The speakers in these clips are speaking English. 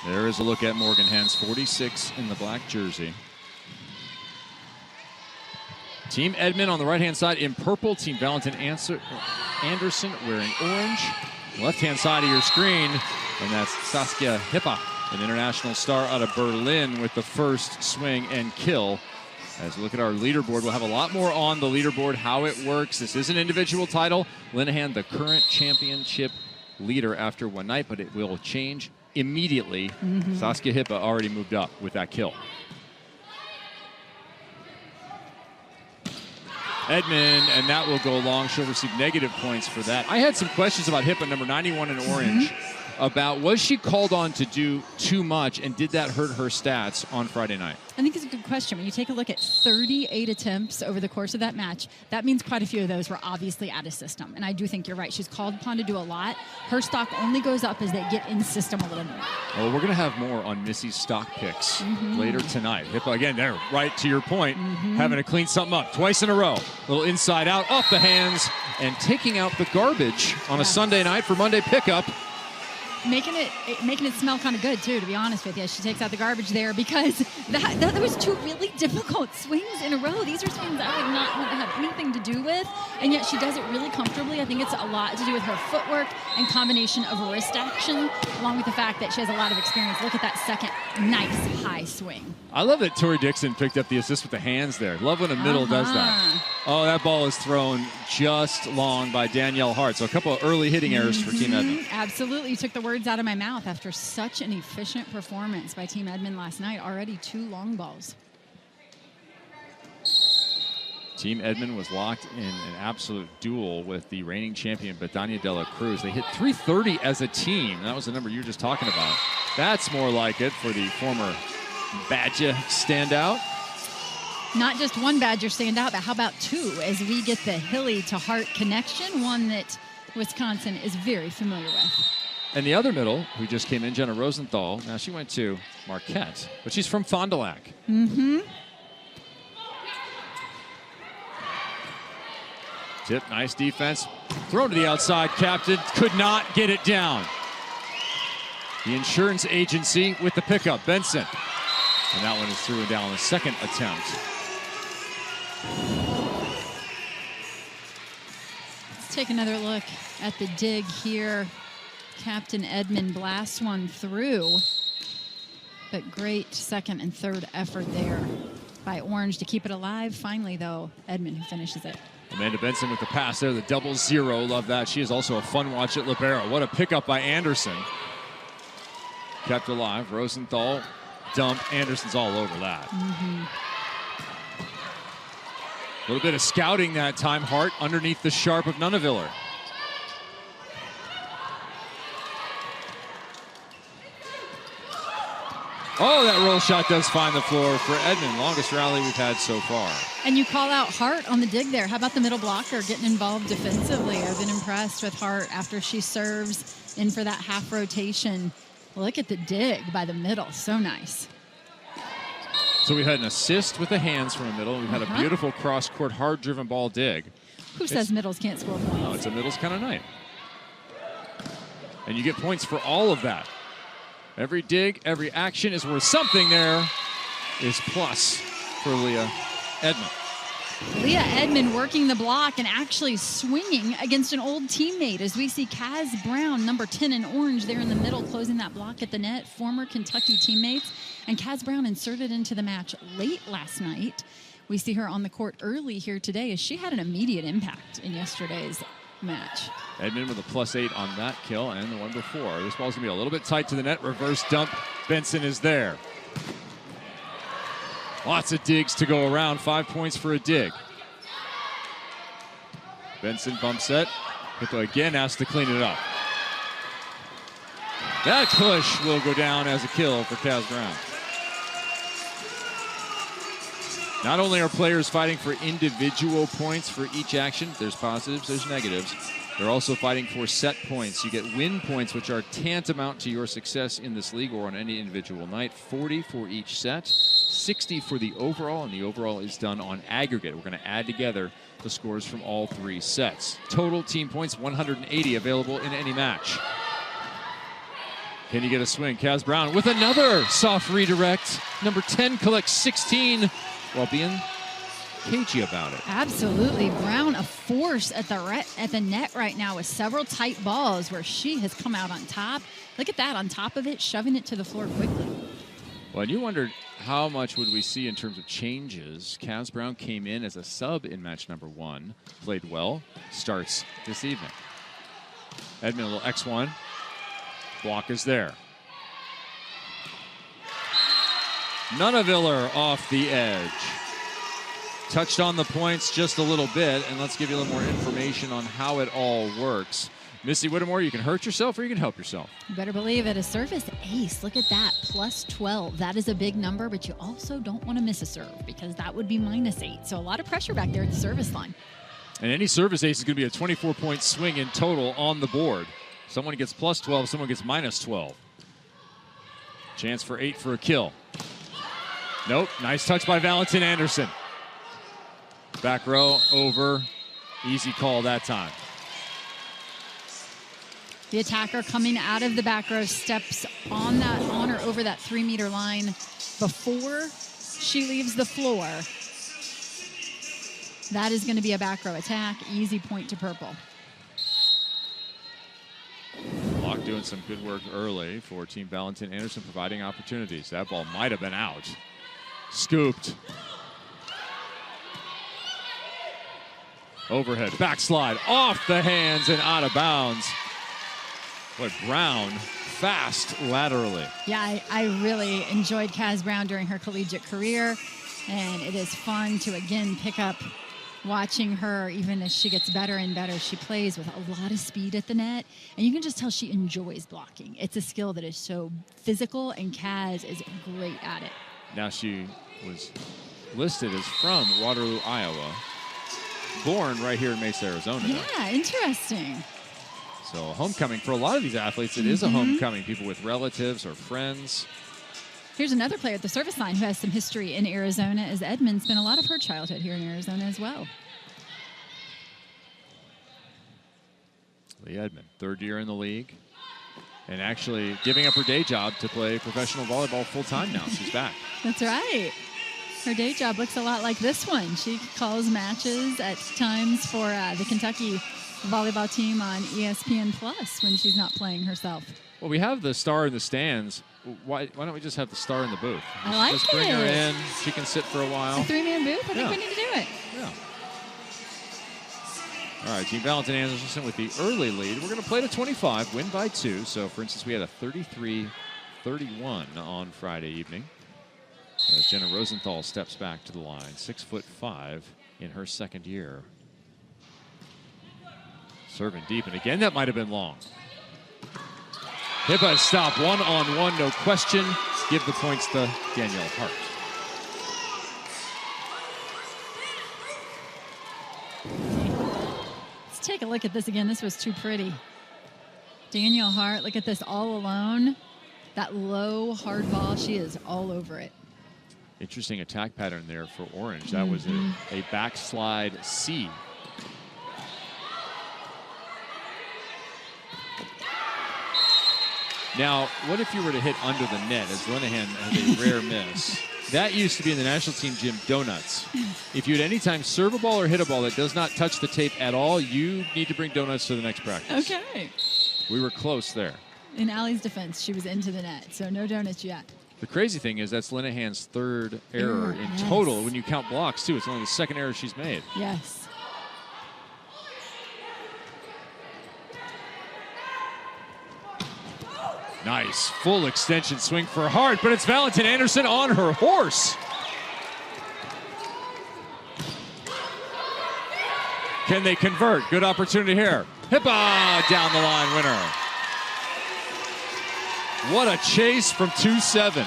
There is a look at Morgan Hens, 46 in the black jersey. Team Edmond on the right-hand side in purple. Team Valentin Anderson wearing orange. Left-hand side of your screen, and that's Saskia Hippa, an international star out of Berlin, with the first swing and kill. As we look at our leaderboard, we'll have a lot more on the leaderboard, how it works. This is an individual title. Linehan, the current championship leader after one night, but it will change immediately. Saskia Hippa already moved up with that kill. Edmond, and that will go long. She'll receive negative points for that. I had some questions about Hippa, number 91 in orange, about was she called on to do too much, and did that hurt her stats on Friday night? I think it's a good question. When you take a look at 38 attempts over the course of that match, that means quite a few of those were obviously out of system. And I do think you're right. She's called upon to do a lot. Her stock only goes up as they get in system a little more. Well, we're going to have more on Missy's stock picks later tonight. Hippa, again, there, right to your point, having to clean something up twice in a row. A little inside out, off the hands, and taking out the garbage on a Sunday night for Monday pickup. Making it smell kind of good, too, to be honest with you. She takes out the garbage there because that was two really difficult swings in a row. These are swings I would not want to have anything to do with, and yet she does it really comfortably. I think it's a lot to do with her footwork and combination of wrist action, along with the fact that she has a lot of experience. Look at that second nice high swing. I love that Tori Dixon picked up the assist with the hands there. Love when a middle does that. Oh, that ball is thrown just long by Danielle Hart. So a couple of early hitting errors for Team Edmond. Absolutely. You took the words out of my mouth after such an efficient performance by Team Edmond last night. Already 2 long balls. Team Edmond was locked in an absolute duel with the reigning champion, Betania de la Cruz. They hit 330 as a team. That was the number you were just talking about. That's more like it for the former Badger standout. Not just one Badger standout, but how about 2 as we get the Hilly to Hart connection, one that Wisconsin is very familiar with. And the other middle, who just came in, Jenna Rosenthal, now she went to Marquette, but she's from Fond du Lac. Tip, nice defense. Thrown to the outside, captain, could not get it down. The insurance agency with the pickup, Benson. And that one is through and down on the second attempt. Let's take another look at the dig here. Captain Edmond blasts one through, but great second and third effort there by Orange to keep it alive. Finally, though, Edmond who finishes it. Amanda Benson with the pass there, the 0-0. Love that. She is also a fun watch at libero. What a pickup by Anderson. Kept alive. Rosenthal, dump. Anderson's all over that. A little bit of scouting that time. Hart underneath the sharp of Nuneviller. Oh, that roll shot does find the floor for Edmond. Longest rally we've had so far. And you call out Hart on the dig there. How about the middle blocker getting involved defensively? I've been impressed with Hart after she serves in for that half rotation. Look at the dig by the middle. So nice. So we had an assist with the hands from the middle. We've had a beautiful cross-court, hard-driven ball dig. Who says middles can't score points? No, it's a middles kind of night. And you get points for all of that. Every dig, every action is worth something. There is plus for Leah Edmond. Leah Edmond working the block and actually swinging against an old teammate as we see Kaz Brown, number 10 in orange, there in the middle, closing that block at the net. Former Kentucky teammates. And Kaz Brown inserted into the match late last night. We see her on the court early here today as she had an immediate impact in yesterday's match. Edmond with a +8 on that kill and the one before. This ball's gonna be a little bit tight to the net. Reverse dump. Benson is there. Lots of digs to go around. 5 points for a dig. Benson bump set. Hippo again has to clean it up. That push will go down as a kill for Kaz Brown. Not only are players fighting for individual points for each action, there's positives, there's negatives. They're also fighting for set points. You get win points, which are tantamount to your success in this league or on any individual night. 40 for each set, 60 for the overall, and the overall is done on aggregate. We're going to add together the scores from all 3 sets. Total team points, 180 available in any match. Can you get a swing? Kaz Brown with another soft redirect. Number 10 collects 16 while being cagey about it. Absolutely. Brown a force at the net right now with several tight balls where she has come out on top. Look at that, on top of it, shoving it to the floor quickly. Well, and you wondered how much would we see in terms of changes. Kaz Brown came in as a sub in match number 1, played well, starts this evening. Edmond, a little X1. Block is there. Nunneviller off the edge. Touched on the points just a little bit, and let's give you a little more information on how it all works. Missy Whittemore, you can hurt yourself or you can help yourself. You better believe it. A service ace. Look at that. Plus 12. That is a big number, but you also don't want to miss a serve because that would be -8. So a lot of pressure back there at the service line. And any service ace is going to be a 24-point swing in total on the board. Someone gets plus 12, someone gets -12. Chance for 8 for a kill. Nope. Nice touch by Valentin Anderson. Back row over. Easy call that time. The attacker coming out of the back row steps on or over that 3-meter line before she leaves the floor. That is going to be a back row attack. Easy point to purple. Block doing some good work early for Team Valentin Anderson, providing opportunities. That ball might have been out. Scooped. Overhead, backslide, off the hands and out of bounds. What Brown, fast laterally. Yeah, I really enjoyed Kaz Brown during her collegiate career, and it is fun to again pick up watching her. Even as she gets better and better, she plays with a lot of speed at the net, and you can just tell she enjoys blocking. It's a skill that is so physical, and Kaz is great at it. Now she was listed as from Waterloo, Iowa. Born right here in Mesa, Arizona. Yeah, interesting. So homecoming for a lot of these athletes, it is a homecoming. People with relatives or friends. Here's another player at the service line who has some history in Arizona, as Edmond spent a lot of her childhood here in Arizona as well. Lee Edmond, 3rd year in the league, and actually giving up her day job to play professional volleyball full-time now. She's back. That's right. Her day job looks a lot like this one. She calls matches at times for the Kentucky volleyball team on ESPN Plus when she's not playing herself. Well, we have the star in the stands. Why don't we just have the star in the booth? I like Let's bring her in. She can sit for a while. A 3-man booth? I think we need to do it. Yeah. All right, Team Valentin Anderson with the early lead. We're going to play to 25, win by 2. So, for instance, we had a 33-31 on Friday evening. As Jenna Rosenthal steps back to the line, 6'5" in her 2nd year. Serving deep, and again, that might have been long. Hippa stop, 1-on-1, no question. Give the points to Danielle Hart. Let's take a look at this again. This was too pretty. Danielle Hart, look at this all alone. That low, hard ball, she is all over it. Interesting attack pattern there for Orange. That was a backslide C. Now, what if you were to hit under the net, as Linehan has a rare miss? That used to be in the national team gym donuts. If you at any time serve a ball or hit a ball that does not touch the tape at all, you need to bring donuts to the next practice. Okay. We were close there. In Allie's defense, she was into the net, so no donuts yet. The crazy thing is that's Linehan's 3rd error in total when you count blocks, too. It's only the 2nd error she's made. Yes. Nice full extension swing for Hart, but it's Valentin Anderson on her horse. Can they convert? Good opportunity here. Hippa down the line winner. What a chase from 2-7.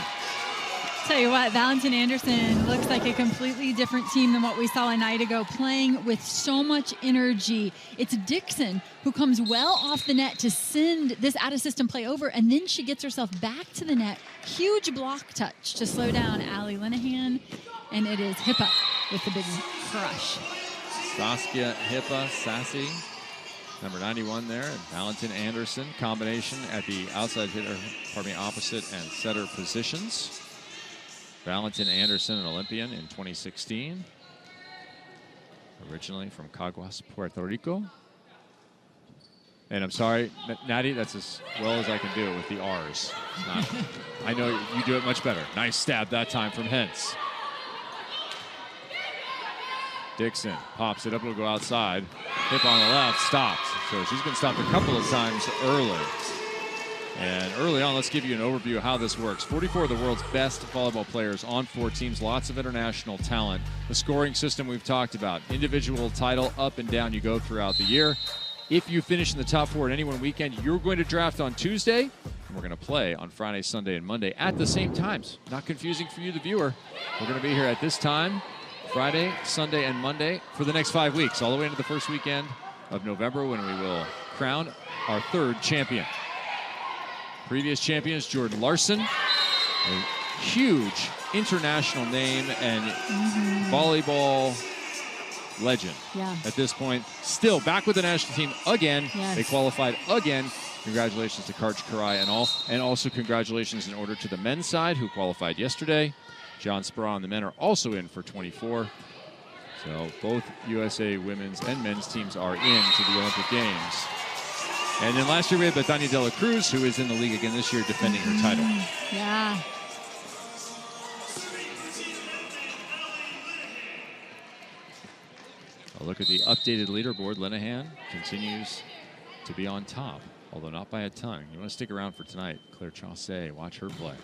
Tell you what, Valentin Anderson looks like a completely different team than what we saw a night ago, playing with so much energy. It's Dixon who comes well off the net to send this out-of-system play over, and then she gets herself back to the net. Huge block touch to slow down Allie Linehan, and it is Hippa with the big crush. Saskia Hippa, sassy. Number 91 there, and Valentin Anderson, combination at the outside hitter, opposite and setter positions. Valentin Anderson, an Olympian in 2016. Originally from Caguas, Puerto Rico. And I'm sorry, Natty, that's as well as I can do it with the R's. I know you do it much better. Nice stab that time from Hentz. Dixon pops it up, it'll go outside. Hip on the left, stopped. So she's been stopped a couple of times early. And early on, let's give you an overview of how this works. 44 of the world's best volleyball players on 4 teams, lots of international talent. The scoring system we've talked about, individual title, up and down you go throughout the year. If you finish in the top 4 at any one weekend, you're going to draft on Tuesday, and we're going to play on Friday, Sunday, and Monday at the same times. Not confusing for you, the viewer. We're going to be here at this time, Friday, Sunday, and Monday for the next 5 weeks, all the way into the first weekend of November when we will crown our 3rd champion. Previous champions, Jordan Larson, a huge international name and volleyball legend at this point. Still back with the national team again. They qualified again. Congratulations to Karch Karai and all. And also congratulations in order to the men's side who qualified yesterday. John Spera and the men are also in for 24. So both USA women's and men's teams are into the Olympic Games. And then last year we had Betania De La Cruz, who is in the league again this year, defending her title. Yeah. A look at the updated leaderboard. Linehan continues to be on top, although not by a ton. You want to stick around for tonight. Claire Chaussee, watch her play.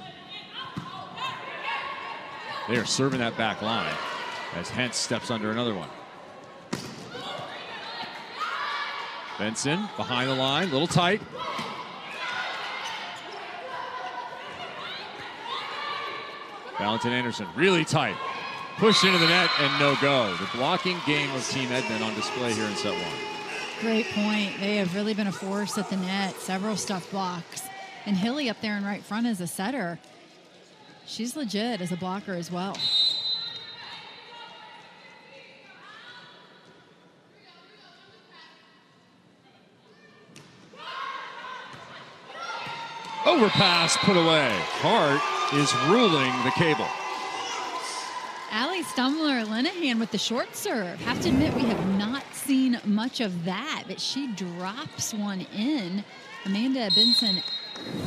They are serving that back line as Hentz steps under another one. Benson behind the line, a little tight. Valentin Anderson, really tight. Pushed into the net and no go. The blocking game of Team Edmond on display here in set 1. Great point. They have really been a force at the net. Several stuffed blocks. And Hilly up there in right front as a setter. She's legit as a blocker as well. Overpass put away. Hart is ruling the cable. Allie Stumler, Linehan with the short serve. Have to admit, we have not seen much of that, but she drops one in. Amanda Benson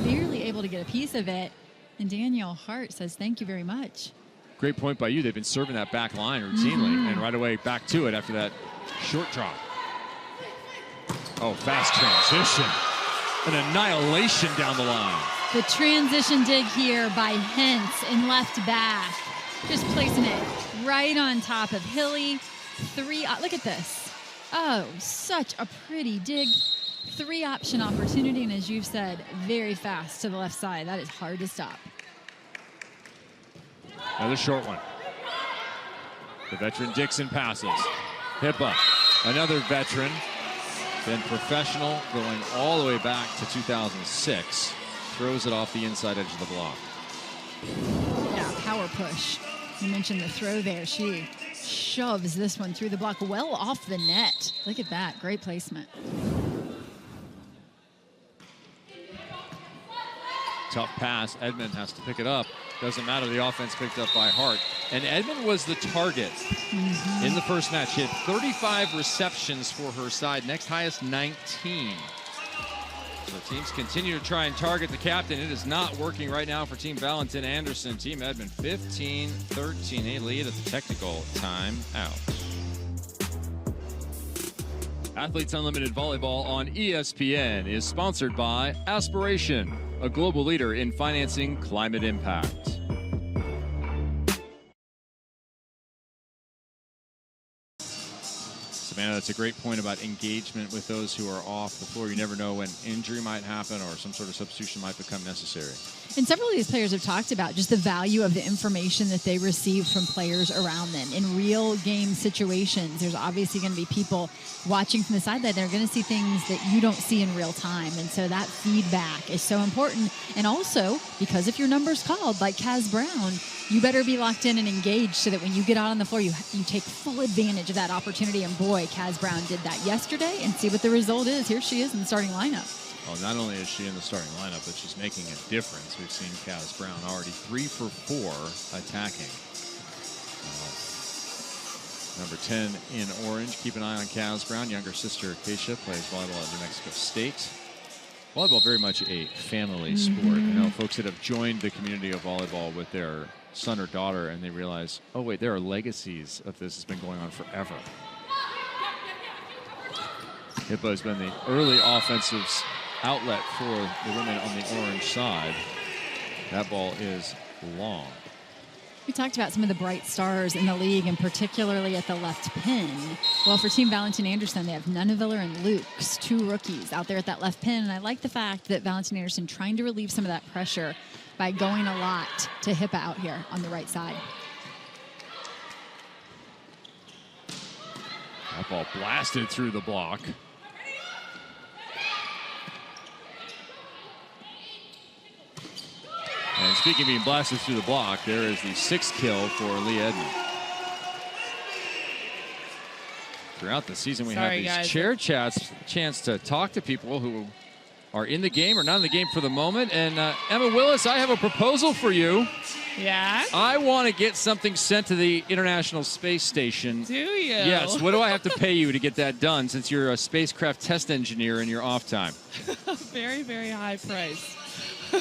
barely able to get a piece of it. And Danielle Hart says, thank you very much. Great point by you. They've been serving that back line routinely, and right away back to it after that short drop. Oh, fast transition. An annihilation down the line. The transition dig here by Hentz in left back. Just placing it right on top of Hilly. Look at this. Oh, such a pretty dig. 3-option opportunity, and as you've said, very fast to the left side. That is hard to stop. Another short one. The veteran Dixon passes. Hippa, another veteran. Been professional going all the way back to 2006. Throws it off the inside edge of the block. Yeah, power push. You mentioned the throw there. She shoves this one through the block well off the net. Look at that. Great placement. Tough pass. Edmond has to pick it up. Doesn't matter. The offense picked up by Hart. And Edmond was the target in the first match. She had 35 receptions for her side. Next highest, 19. So teams continue to try and target the captain. It is not working right now for Team Valentin Anderson. Team Edmond 15-13. They lead at the technical time out. Athletes Unlimited Volleyball on ESPN is sponsored by Aspiration, a global leader in financing climate impact. Savannah, that's a great point about engagement with those who are off the floor. You never know when injury might happen or some sort of substitution might become necessary. And several of these players have talked about just the value of the information that they receive from players around them. In real game situations, there's obviously going to be people watching from the sideline. They're going to see things that you don't see in real time. And so that feedback is so important. And also, because if your number's called, like Kaz Brown, you better be locked in and engaged so that when you get out on the floor, you take full advantage of that opportunity. And boy, way Kaz Brown did that yesterday and see what the result is. Here she is in the starting lineup. Well, not only is she in the starting lineup, but she's making a difference. We've seen Kaz Brown already 3 for 4 attacking. Number 10 in orange. Keep an eye on Kaz Brown. Younger sister Acacia plays volleyball at New Mexico State. Volleyball very much a family sport. I know folks that have joined the community of volleyball with their son or daughter, and they realize, oh wait, there are legacies of this. It's been going on forever. Hippo has been the early offensive outlet for the women on the orange side. That ball is long. We talked about some of the bright stars in the league, and particularly at the left pin. Well, for Team Valentin Anderson, they have Nuneviller and Lukes, 2 rookies out there at that left pin. And I like the fact that Valentin Anderson trying to relieve some of that pressure by going a lot to Hippa out here on the right side. That ball blasted through the block. And speaking of being blasted through the block, there is the 6th kill for Lee Edmond. Throughout the season, we have these chair chats, chance to talk to people who are in the game or not in the game for the moment. And Emma Willis, I have a proposal for you. Yeah? I want to get something sent to the International Space Station. Do you? Yes. What do I have to pay you to get that done, since you're a spacecraft test engineer in your off time? Very, very high price.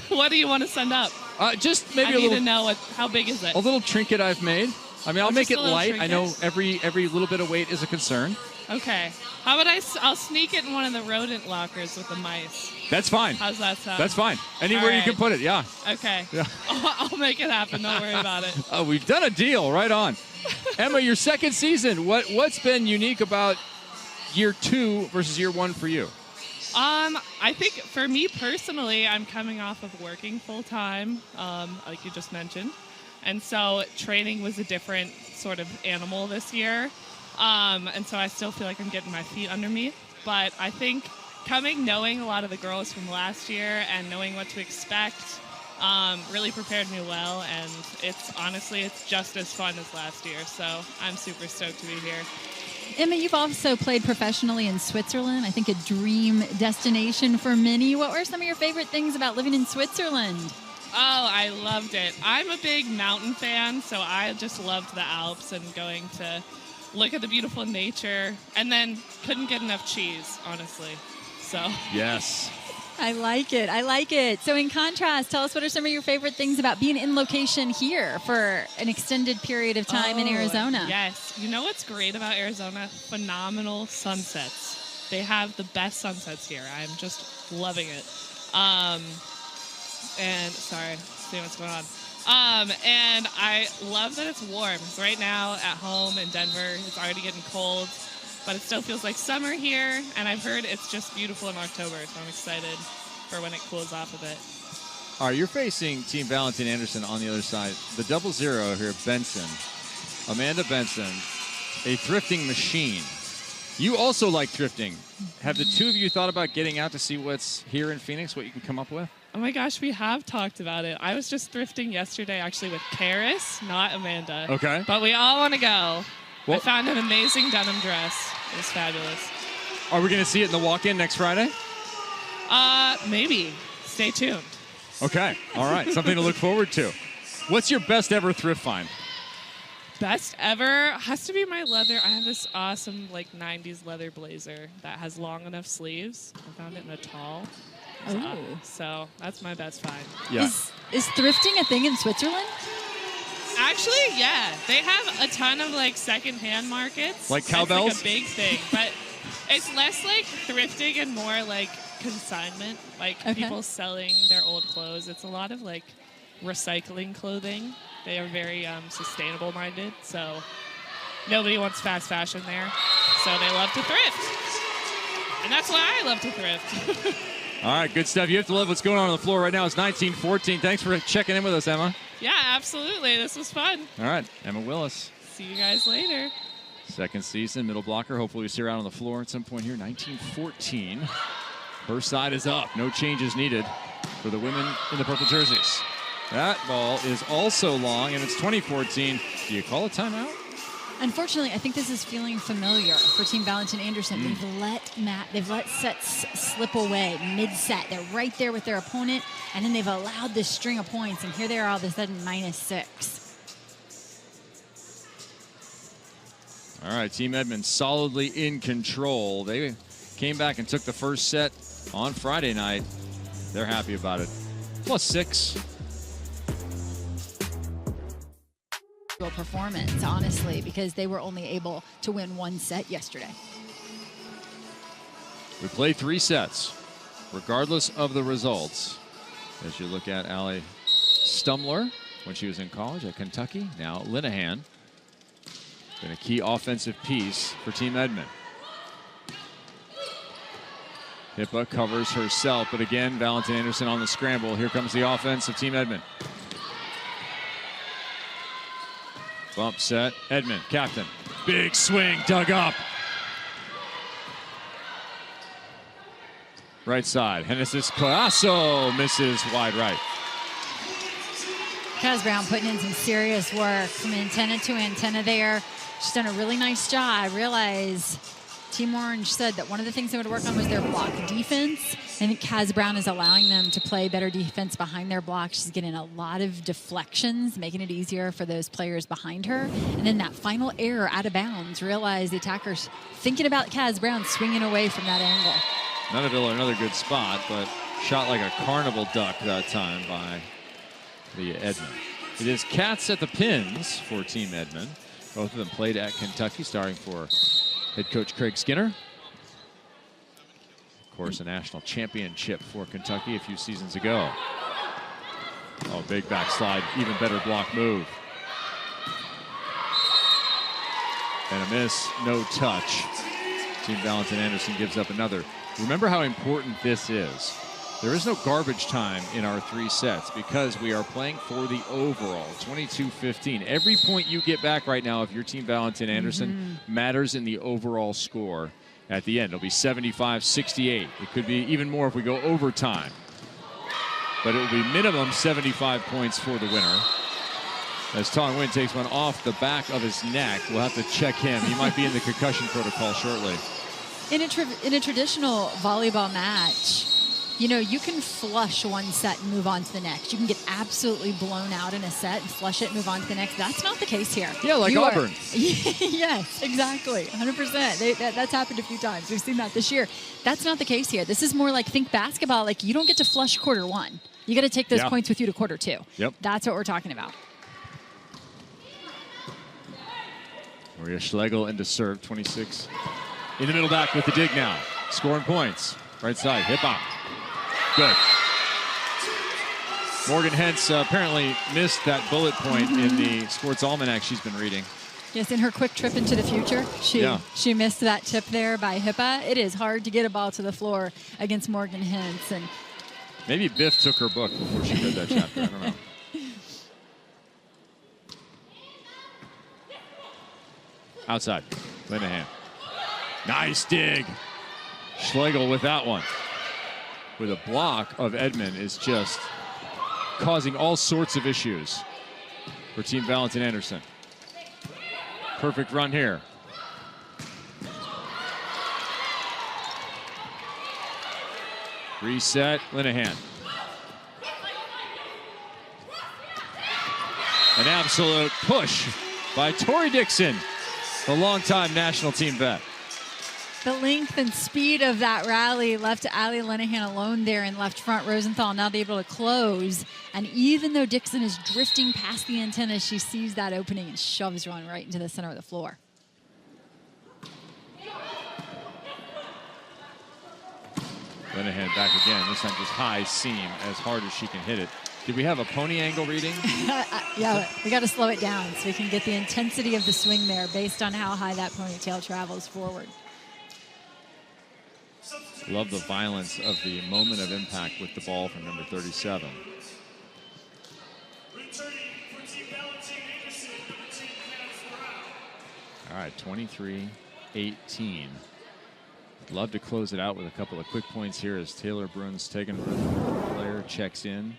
What do you want to send up? Just maybe I a little. need to know how big is it? A little trinket I've made. I mean, I'll make it light. Trinket? I know every little bit of weight is a concern. Okay. How about I'll sneak it in one of the rodent lockers with the mice. That's fine. How's that sound? That's fine. Anywhere you can put it, yeah. Okay. Yeah. I'll make it happen. Don't worry about it. Oh, we've done a deal. Right on. Emma, your second season. What's been unique about year 2 versus year 1 for you? I think for me personally, I'm coming off of working full time, like you just mentioned. And so training was a different sort of animal this year. And so I still feel like I'm getting my feet under me. But I think knowing a lot of the girls from last year and knowing what to expect really prepared me well. And it's just as fun as last year. So I'm super stoked to be here. Emma, you've also played professionally in Switzerland. I think a dream destination for many. What were some of your favorite things about living in Switzerland? Oh, I loved it. I'm a big mountain fan, so I just loved the Alps and going to look at the beautiful nature, and then couldn't get enough cheese, honestly. So yes. I like it. I like it. So in contrast, tell us what are some of your favorite things about being in location here for an extended period of time in Arizona? Yes. You know what's great about Arizona? Phenomenal sunsets. They have the best sunsets here. I'm just loving it. And sorry, see what's going on. And I love that it's warm. So right now at home in Denver, it's already getting cold, but it still feels like summer here. And I've heard it's just beautiful in October, so I'm excited for when it cools off a bit. All right, you're facing Team Valentin Anderson on the other side. The 0-0 here, Benson. Amanda Benson, a thrifting machine. You also like thrifting. Have the two of you thought about getting out to see what's here in Phoenix, what you can come up with? Oh my gosh, we have talked about it. I was just thrifting yesterday, actually, with Karis, not Amanda. Okay. But we all want to go. Well, I found an amazing denim dress. It was fabulous. Are we going to see it in the walk-in next Friday? Maybe. Stay tuned. Okay. All right. Something to look forward to. What's your best ever thrift find? Best ever has to be my leather. I have this awesome 90s leather blazer that has long enough sleeves. I found it in a tall. So that's my best find. Yeah. Is thrifting a thing in Switzerland? Actually, yeah. They have a ton of secondhand markets. Like cowbells? It's a big thing, but it's less like thrifting and more like consignment, people selling their old clothes. It's a lot of recycling clothing. They are very sustainable minded, so nobody wants fast fashion there. So they love to thrift. And that's why I love to thrift. All right, good stuff. You have to love what's going on the floor right now. It's 19-14. Thanks for checking in with us, Emma. Yeah, absolutely. This was fun. All right, Emma Willis. See you guys later. Second season, middle blocker. Hopefully we see her out on the floor at some point here. 19-14. Her side is up. No changes needed for the women in the purple jerseys. That ball is also long, and it's 20-14. Do you call a timeout? Unfortunately, I think this is feeling familiar for Team Valentin Anderson. They've let sets slip away mid-set. They're right there with their opponent, and then they've allowed this string of points, and here they are all of a sudden -6. All right, Team Edmond solidly in control. They came back and took the first set on Friday night. They're happy about it. +6. Performance, honestly, because they were only able to win one set yesterday. We played 3 sets, regardless of the results. As you look at Allie Stumler when she was in college at Kentucky, now Linehan. Been a key offensive piece for Team Edmond. Hippa covers herself, but again, Valentin Anderson on the scramble. Here comes the offense of Team Edmond. Bump set, Edmond, captain. Big swing, dug up. Right side, Genesis Collazo misses wide right. Kaz Brown putting in some serious work from antenna to antenna there. She's done a really nice job. I realize Team Orange said that one of the things they would work on was their block defense. I think Kaz Brown is allowing them to play better defense behind their block. She's getting a lot of deflections, making it easier for those players behind her. And then that final error out of bounds, realize the attacker's thinking about Kaz Brown swinging away from that angle. Nunaville, another good spot, but shot like a carnival duck that time by the Edmond. It is Cats at the pins for Team Edmond. Both of them played at Kentucky, starting for head coach Craig Skinner. Of course, a national championship for Kentucky a few seasons ago. Oh, big backslide, even better block move. And a miss, no touch. Team Valentin Anderson gives up another. Remember how important this is. There is no garbage time in our 3 sets because we are playing for the overall, 22-15. Every point you get back right now, if you're Team Valentin Anderson, matters in the overall score at the end. It'll be 75-68. It could be even more if we go overtime. But it will be minimum 75 points for the winner. As Tong Win takes one off the back of his neck, we'll have to check him. He might be in the concussion protocol shortly. In a traditional volleyball match, you know, you can flush one set and move on to the next. You can get absolutely blown out in a set and flush it and move on to the next. That's not the case here. Yeah, like Auburn. Yes, exactly. 100%. That's happened a few times. We've seen that this year. That's not the case here. This is more like, think basketball. Like, you don't get to flush quarter 1. You got to take those points with you to quarter 2. Yep. That's what we're talking about. Maria Schlegel into serve, 26. In the middle back with the dig now. Scoring points. Right side, hip hop. Good. Morgan Hentz apparently missed that bullet point in the sports almanac she's been reading. Yes, in her quick trip into the future, she missed that tip there by Hippa. It is hard to get a ball to the floor against Morgan Hentz. And maybe Biff took her book before she read that chapter. I don't know. Outside, Linehan. Nice dig. Schlegel with that one. With a block of Edmond is just causing all sorts of issues for Team Valentin Anderson. Perfect run here. Reset, Linehan. An absolute push by Tori Dixon, the longtime national team vet. The length and speed of that rally left Allie Linehan alone there in left front. Rosenthal now able to close. And even though Dixon is drifting past the antenna, she sees that opening and shoves one right into the center of the floor. Linehan back again, this time just high seam as hard as she can hit it. Did we have a pony angle reading? Yeah, we got to slow it down so we can get the intensity of the swing there based on how high that ponytail travels forward. Love the violence of the moment of impact with the ball from number 37. All right, 23-18. Love to close it out with a couple of quick points here as Taylor Bruns taking a player, checks in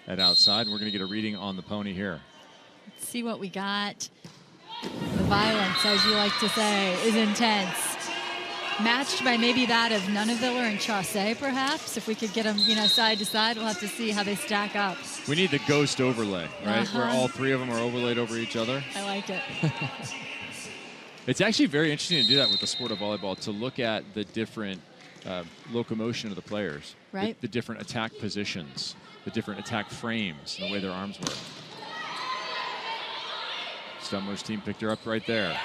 at outside. We're going to get a reading on the pony here. Let's see what we got. The violence, as you like to say, is intense. Matched by maybe that of Nunaviller and Chaussee, perhaps. If we could get them, side to side, we'll have to see how they stack up. We need the ghost overlay, right? Where all three of them are overlaid over each other. I like it. It's actually very interesting to do that with the sport of volleyball, to look at the different locomotion of the players. Right. The different attack positions, the different attack frames, and the way their arms work. Stumler's team picked her up right there.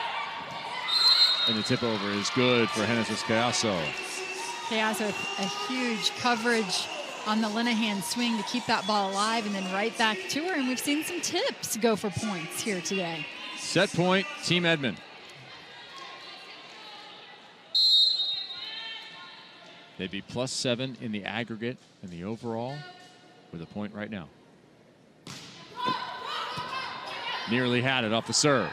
And the tip over is good for Genesis Cayasso. Cayasso with a huge coverage on the Linehan swing to keep that ball alive, and then right back to her. And we've seen some tips go for points here today. Set point, Team Edmond. They'd be +7 in the aggregate and the overall with a point right now. Nearly had it off the serve.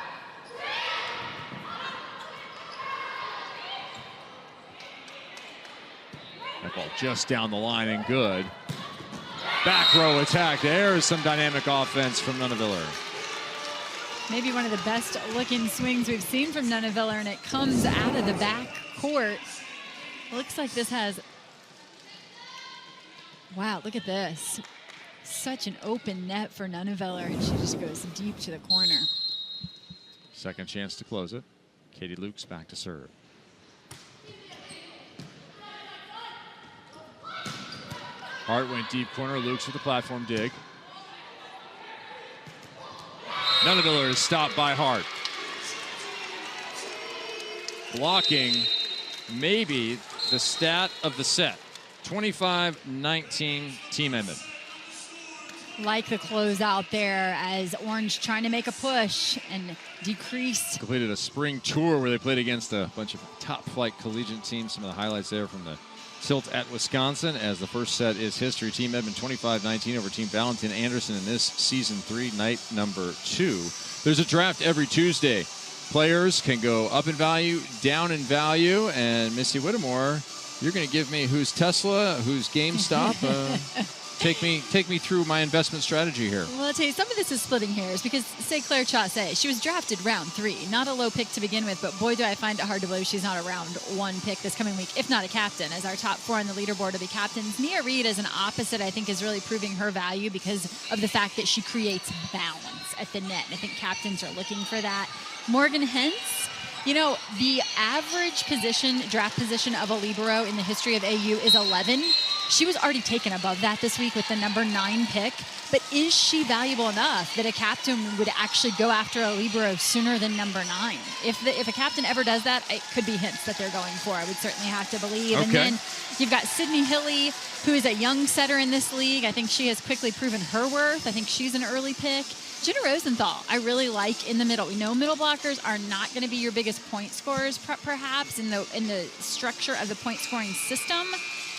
That ball just down the line and good. Back row attack. There's some dynamic offense from Nunaviller. Maybe one of the best looking swings we've seen from Nunaviller, and it comes out of the back court. Looks like this has, wow, look at this. Such an open net for Nunaviller, and she just goes deep to the corner. Second chance to close it. Katie Lukes back to serve. Hart went deep corner. Lukes with the platform dig. Nunaviller is stopped by Hart. Blocking maybe the stat of the set. 25-19 Team Edmond. Like the close out there as Orange trying to make a push and decrease. Completed a spring tour where they played against a bunch of top flight collegiate teams. Some of the highlights there from the tilt at Wisconsin, as the first set is history. Team Edmond 25-19 over Team Valentin Anderson in this season 3, night number 2. There's a draft every Tuesday. Players can go up in value, down in value, and Missy Whittemore, you're going to give me who's Tesla, who's GameStop. Take me through my investment strategy here. Well, I'll tell you, some of this is splitting hairs because, say, Claire Chaussee, she was drafted round 3. Not a low pick to begin with, but boy, do I find it hard to believe she's not a round 1 pick this coming week, if not a captain, as our top 4 on the leaderboard will be captains. Nia Reed as an opposite, I think, is really proving her value because of the fact that she creates balance at the net. And I think captains are looking for that. Morgan Hentz, the average draft position of a libero in the history of AU is 11. She was already taken above that this week with the number 9 pick. But is she valuable enough that a captain would actually go after a libero sooner than number 9? If a captain ever does that, it could be Hintz that they're going for. I would certainly have to believe. Okay. And then you've got Sydney Hilly, who is a young setter in this league. I think she has quickly proven her worth. I think she's an early pick. Jenna Rosenthal, I really like in the middle. We know middle blockers are not going to be your biggest point scorers, perhaps, in the structure of the point scoring system.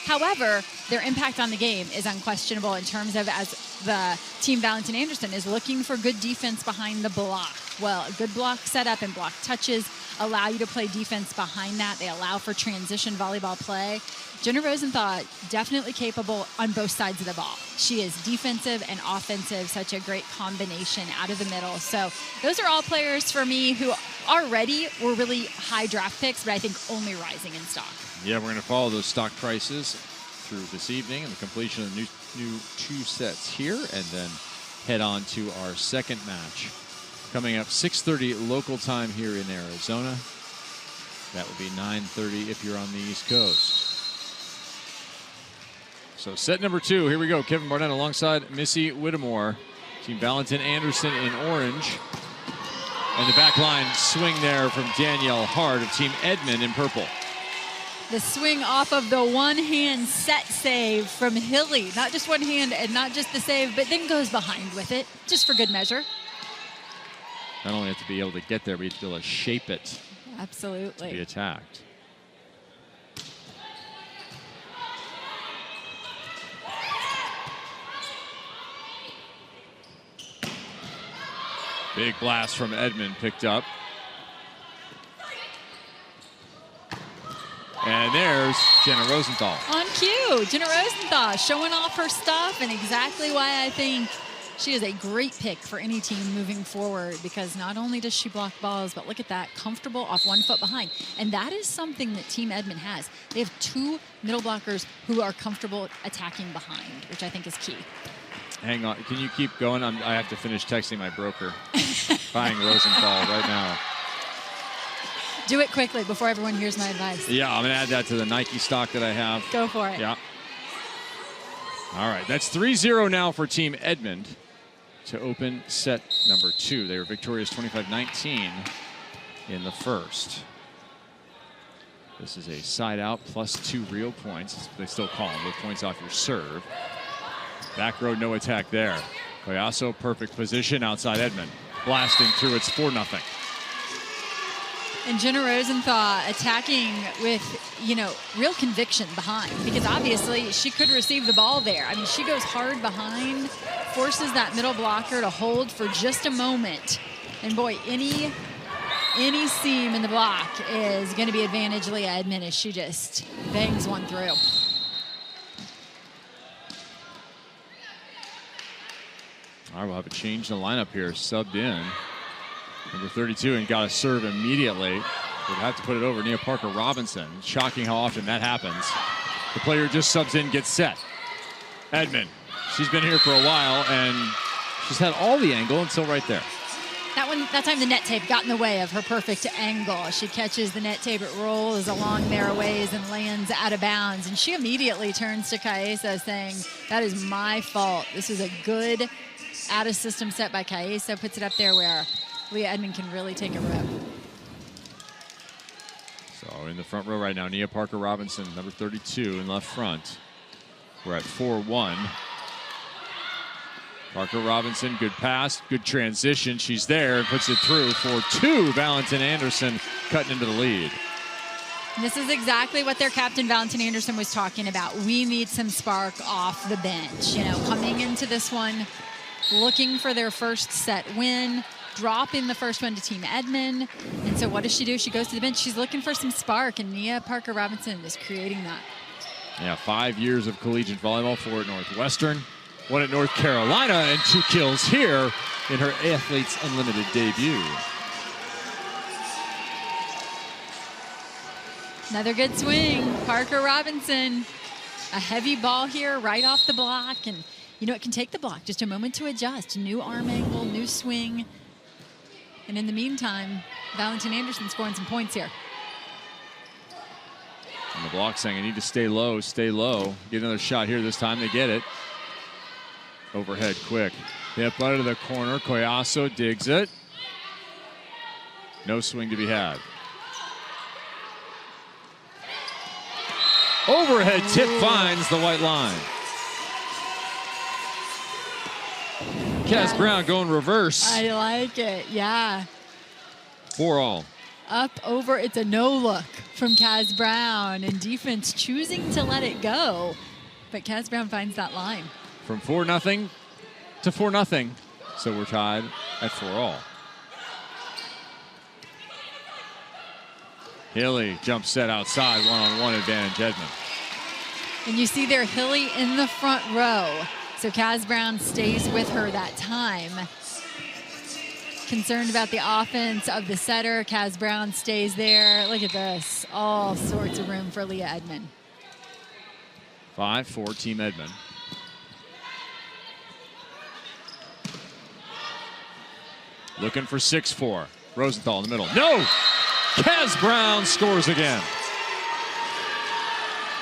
However, their impact on the game is unquestionable in terms of, as the Team Valentin Anderson is looking for good defense behind the block. Well, a good block setup and block touches allow you to play defense behind that. They allow for transition volleyball play. Jenna Rosenthal, definitely capable on both sides of the ball. She is defensive and offensive, such a great combination out of the middle. So those are all players for me who already were really high draft picks, but I think only rising in stock. Yeah, we're going to follow those stock prices through this evening and the completion of the new 2 sets here, and then head on to our second match. Coming up 6:30 local time here in Arizona. That would be 9:30 if you're on the East Coast. So set number 2, here we go. Kevin Barnett alongside Missy Whittemore. Team Valentin Anderson in orange. And the back line swing there from Danielle Hart of Team Edmond in purple. The swing off of the one-hand set save from Hilly. Not just one hand and not just the save, but then goes behind with it, just for good measure. Not only have to be able to get there, but you have to be able to shape it. Absolutely. To be attacked. Big blast from Edmond picked up. And there's Jenna Rosenthal. On cue, Jenna Rosenthal showing off her stuff, and exactly why I think she is a great pick for any team moving forward because not only does she block balls, but look at that, comfortable off 1 foot behind. And that is something that Team Edmond has. They have 2 middle blockers who are comfortable attacking behind, which I think is key. Hang on. Can you keep going? I have to finish texting my broker. Buying Rosenthal right now. Do it quickly before everyone hears my advice. Yeah, I'm going to add that to the Nike stock that I have. Go for it. Yeah. All right, that's 3-0 now for Team Edmond to open set number 2. They were victorious 25-19 in the first. This is a side out plus 2 real points. They still call them with points off your serve. Back row, no attack there. Collazo, perfect position outside Edmond. Blasting through, it's 4-0. And Jenna Rosenthal attacking with, real conviction behind, because obviously she could receive the ball there. I mean, she goes hard behind, forces that middle blocker to hold for just a moment. And boy, any seam in the block is going to be advantage Leah Edmond as she just bangs one through. All right, we'll have a change in the lineup here. Subbed in. Number 32 and got a serve immediately. Would have to put it over Nia Parker-Robinson. Shocking how often that happens. The player just subs in, gets set. Edmond. She's been here for a while, and she's had all the angle until right there. That time the net tape got in the way of her perfect angle. She catches the net tape, it rolls along narrow ways and lands out of bounds. And she immediately turns to Kaesa saying, that is my fault. This is a good out-of-system set by Kaesa. Puts it up there where Leah Edmond can really take a rip. So in the front row right now, Nia Parker-Robinson, number 32 in left front. We're at 4-1. Parker-Robinson, good pass, good transition. She's there and puts it through for 2. Valentin Anderson cutting into the lead. This is exactly what their captain, Valentin Anderson, was talking about. We need some spark off the bench. Coming into this one, looking for their first set win, dropping the first one to Team Edmond. And so what does she do? She goes to the bench. She's looking for some spark, and Nia Parker-Robinson is creating that. Yeah, 5 years of collegiate volleyball, 4 at Northwestern, 1 at North Carolina, and 2 kills here in her Athletes Unlimited debut. Another good swing. Parker-Robinson, a heavy ball here right off the block. And, it can take the block just a moment to adjust. New arm angle, new swing. And in the meantime, Valentin Anderson scoring some points here. And the block saying, I need to stay low, stay low. Get another shot here this time. They get it. Overhead quick. Hip out of the corner. Collazo digs it. No swing to be had. Overhead tip finds the white line. Kaz Brown going reverse. I like it, yeah. 4-all. Up, over, it's a no look from Kaz Brown, and defense choosing to let it go. But Kaz Brown finds that line. From 4-0 to 4-0. So we're tied at 4-all. Hilly jump set outside, one-on-one advantage Edmond. And you see there Hilly in the front row. So Kaz Brown stays with her that time. Concerned about the offense of the setter. Kaz Brown stays there. Look at this. All sorts of room for Leah Edmond. 5-4 Team Edmond. Looking for 6-4. Rosenthal in the middle. No! Kaz Brown scores again.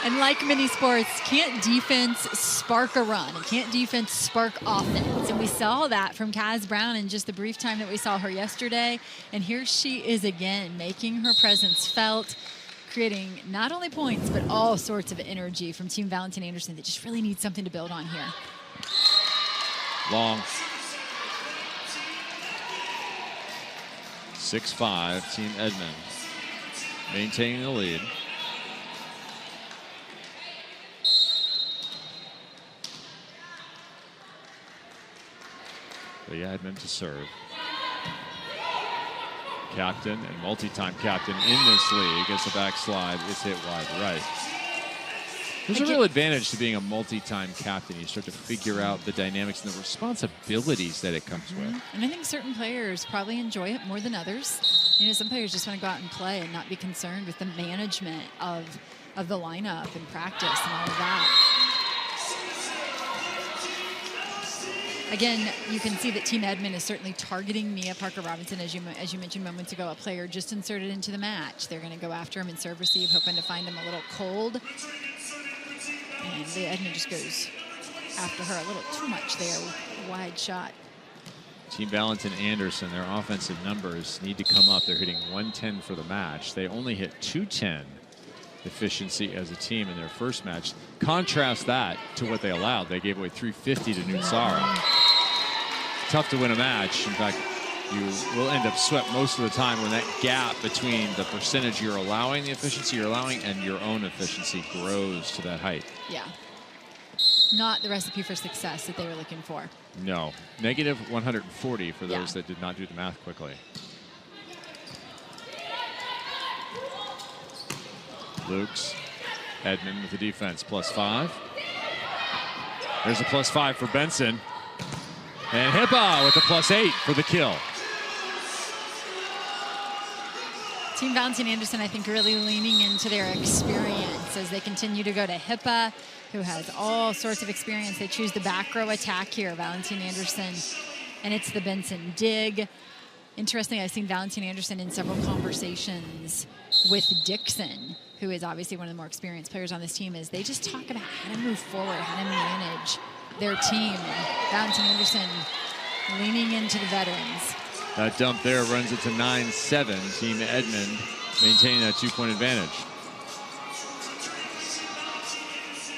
And like many sports, can't defense spark a run? Can't defense spark offense? And we saw that from Kaz Brown in just the brief time that we saw her yesterday. And here she is again, making her presence felt, creating not only points, but all sorts of energy from Team Valentin Anderson that just really needs something to build on here. Long. 6-5, Team Edmond maintaining the lead. Leah Edmond to serve. Captain and multi-time captain in this league. As the backslide is hit wide right. There's a real advantage to being a multi-time captain. You start to figure out the dynamics and the responsibilities that it comes with. And I think certain players probably enjoy it more than others. You know, some players just want to go out and play and not be concerned with the management of the lineup and practice and all of that. Again, you can see that Team Edmond is certainly targeting Mia Parker-Robinson, as you mentioned moments ago, a player just inserted into the match. They're going to go after him in serve receive, hoping to find him a little cold. And Edmond just goes after her a little too much there. Wide shot. Team Valentin Anderson, their offensive numbers need to come up. They're hitting 110 for the match. They only hit 210 efficiency as a team in their first match. Contrast that to what they allowed. They gave away 350 to Nutsara. Tough to win a match. In fact, you will end up swept most of the time when that gap between the percentage you're allowing, the efficiency you're allowing, and your own efficiency grows to that height. Yeah. Not the recipe for success that they were looking for. No. Negative 140 for those that did not do the math quickly. Lukes. Edmond with the defense, +5. There's a +5 for Benson. And Hippa with the +8 for the kill. Team Valentin Anderson, I think, really leaning into their experience as they continue to go to Hippa, who has all sorts of experience. They choose the back row attack here, Valentin Anderson, and it's the Benson dig. Interestingly, I've seen Valentin Anderson in several conversations with Dixon, who is obviously one of the more experienced players on this team, is they just talk about how to move forward, how to manage their team. And Valentin Anderson leaning into the veterans. That dump there runs it to 9-7. Team Edmond maintaining that 2-point advantage.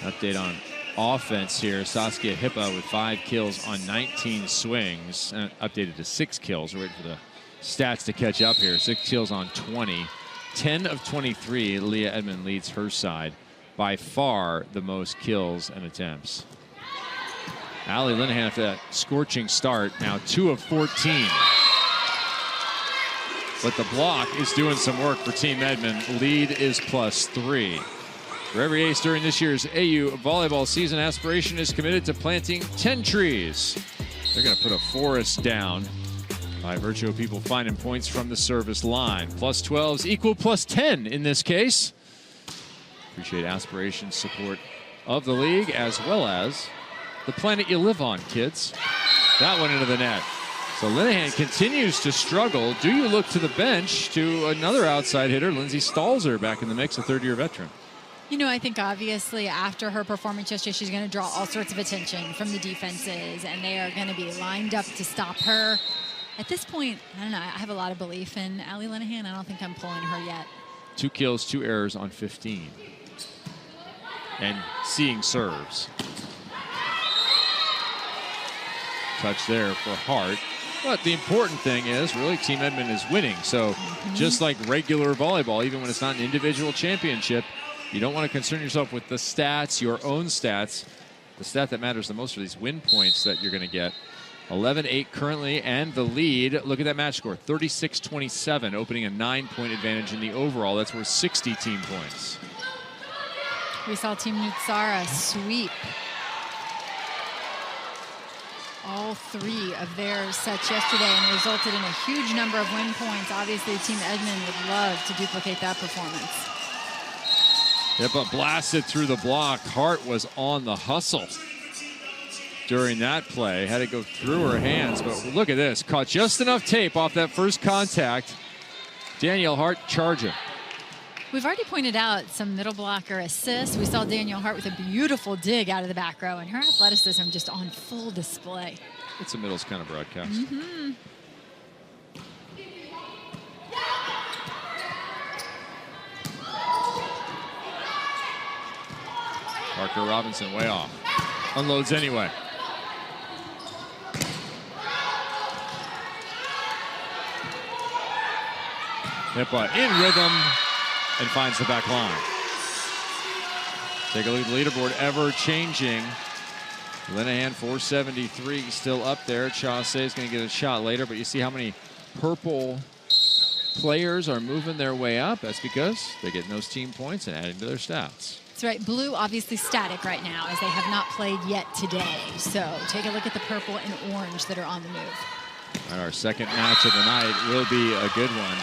Update on offense here. Saskia Hippa with 5 kills on 19 swings. Updated to 6 kills. We're waiting for the stats to catch up here. 6 kills on 20. 10 of 23, Leah Edmond leads her side. By far the most kills and attempts. Allie Linehan after that scorching start, now 2 of 14. But the block is doing some work for Team Edmond. Lead is +3. For every ace during this year's AU volleyball season, Aspiration is committed to planting 10 trees. They're going to put a forest down by virtue of people finding points from the service line. +12s equal +10 in this case. Appreciate Aspiration's support of the league as well as the planet you live on, kids. That one into the net. So Linehan continues to struggle. Do you look to the bench to another outside hitter, Lindsay Stalzer, back in the mix, a third-year veteran? You know, I think obviously after her performance yesterday, she's going to draw all sorts of attention from the defenses, and they are going to be lined up to stop her. At this point, I don't know, I have a lot of belief in Allie Linehan. I don't think I'm pulling her yet. 2 kills, 2 errors on 15. And seeing serves. Touch there for Hart. But the important thing is, really, Team Edmond is winning. So just like regular volleyball, even when it's not an individual championship, you don't want to concern yourself with the stats, your own stats. The stat that matters the most are these win points that you're going to get. 11-8 currently, and the lead. Look at that match score, 36-27, opening a 9-point advantage in the overall. That's worth 60 team points. We saw Team Nutsara sweep all 3 of their sets yesterday and resulted in a huge number of win points. Obviously, Team Edmond would love to duplicate that performance. Yep, but blasted through the block. Hart was on the hustle during that play. Had to go through her hands, but look at this. Caught just enough tape off that first contact. Danielle Hart charging. We've already pointed out some middle blocker assists. We saw Danielle Hart with a beautiful dig out of the back row, and her athleticism just on full display. It's a middles kind of broadcast. Parker Robinson way off. Unloads anyway. Hippa in rhythm and finds the back line. Take a look at the leaderboard, ever changing. Linehan 473 still up there. Chaussee is going to get a shot later, but you see how many purple players are moving their way up. That's because they're getting those team points and adding to their stats. That's right. Blue obviously static right now as they have not played yet today. So take a look at the purple and orange that are on the move. All right, our second match of the night will be a good one.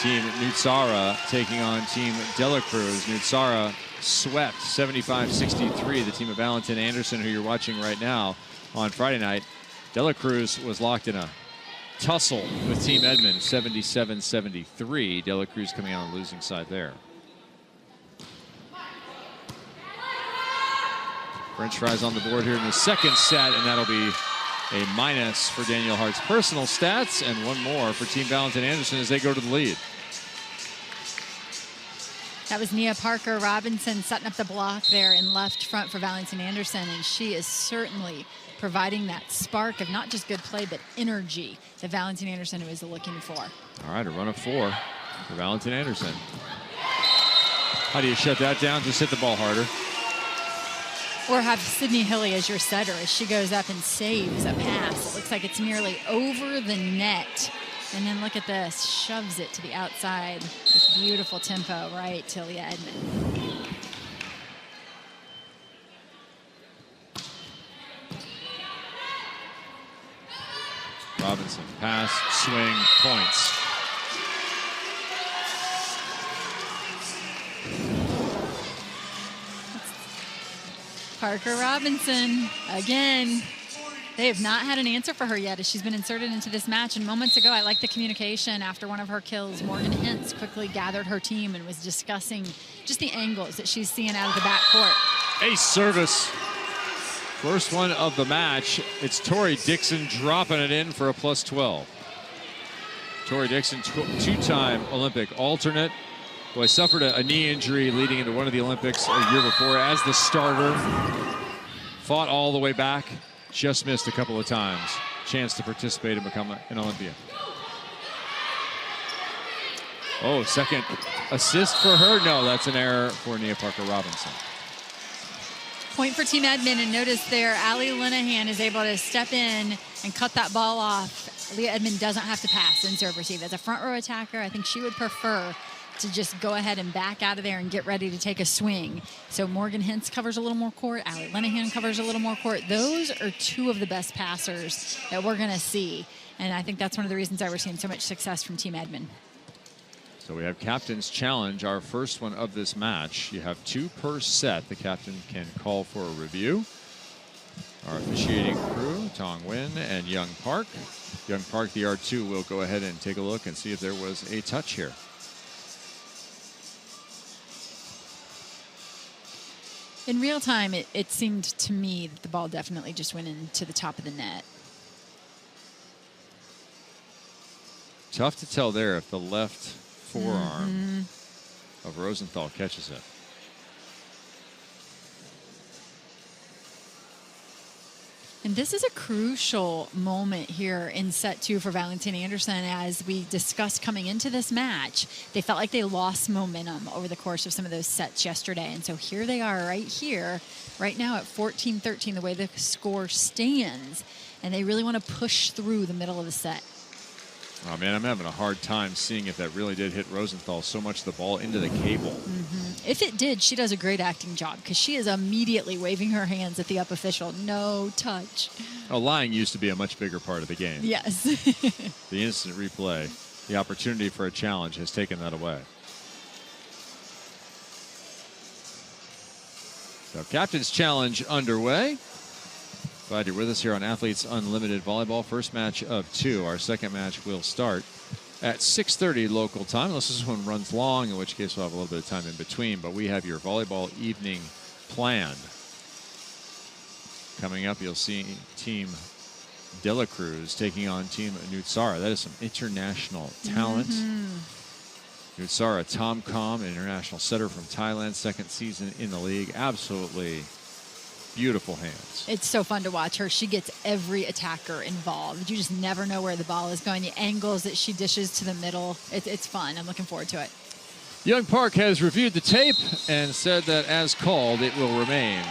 Team Nutsara taking on Team Dela Cruz. Nutsara swept 75-63 the team of Valentin Anderson, who you're watching right now on Friday night. Dela Cruz was locked in a tussle with Team Edmond, 77-73. Dela Cruz coming out on the losing side there. French fries on the board here in the second set, and that'll be a minus for Danielle Hart's personal stats, and one more for Team Valentin Anderson as they go to the lead. That was Nia Parker Robinson setting up the block there in left front for Valentin Anderson, and she is certainly providing that spark of not just good play, but energy that Valentin Anderson is looking for. All right, a run of 4 for Valentin Anderson. How do you shut that down? Just hit the ball harder. Or have Sydney Hilly as your setter as she goes up and saves a pass. It looks like it's nearly over the net. And then look at this, shoves it to the outside. This beautiful tempo right to Leah Edmond. Robinson, pass, swing, points. Parker Robinson, again. They have not had an answer for her yet as she's been inserted into this match. And moments ago, I liked the communication after one of her kills. Morgan Hintz quickly gathered her team and was discussing just the angles that she's seeing out of the backcourt. Ace service. First one of the match. It's Tori Dixon dropping it in for a plus 12. Tori Dixon, two-time Olympic alternate. Boy, suffered a knee injury leading into one of the Olympics a year before as the starter. Fought all the way back. Just missed a couple of times. Chance to participate and become an Olympian. Oh, second assist for her. No, that's an error for Nia Parker Robinson. Point for Team Edmond, and notice there, Allie Linehan is able to step in and cut that ball off. Leah Edmond doesn't have to pass and serve receive. As a front row attacker, I think she would prefer to just go ahead and back out of there and get ready to take a swing. So Morgan Hintz covers a little more court. Allie Linehan covers a little more court. Those are two of the best passers that we're going to see. And I think that's one of the reasons why we're seeing so much success from Team Edmond. So we have Captain's Challenge, our first one of this match. You have 2 per set. The captain can call for a review. Our officiating crew, Tong Win and Young Park. Young Park, the R2, will go ahead and take a look and see if there was a touch here. In real time, it seemed to me that the ball definitely just went into the top of the net. Tough to tell there if the left forearm of Rosenthal catches it. And this is a crucial moment here in set 2 for Valentin Anderson. As we discussed coming into this match, they felt like they lost momentum over the course of some of those sets yesterday. And so here they are right here, right now at 14-13, the way the score stands. And they really want to push through the middle of the set. Oh, man, I'm having a hard time seeing if that really did hit Rosenthal so much the ball into the cable. If it did, she does a great acting job because she is immediately waving her hands at the up official. No touch. Oh, lying used to be a much bigger part of the game. Yes. The instant replay, the opportunity for a challenge has taken that away. So Captain's Challenge underway. Glad you're with us here on Athletes Unlimited Volleyball. First match of 2. Our second match will start at 6:30 local time, unless this one runs long, in which case we'll have a little bit of time in between. But we have your volleyball evening planned. Coming up, you'll see Team Dela Cruz taking on Team Nutsara. That is some international talent. Nutsara, Tom Kom, an international setter from Thailand, second season in the league. Absolutely beautiful hands. It's so fun to watch her. She gets every attacker involved. You just never know where the ball is going. The angles that she dishes to the middle. It's fun. I'm looking forward to it. Young Park has reviewed the tape and said that as called, it will remain.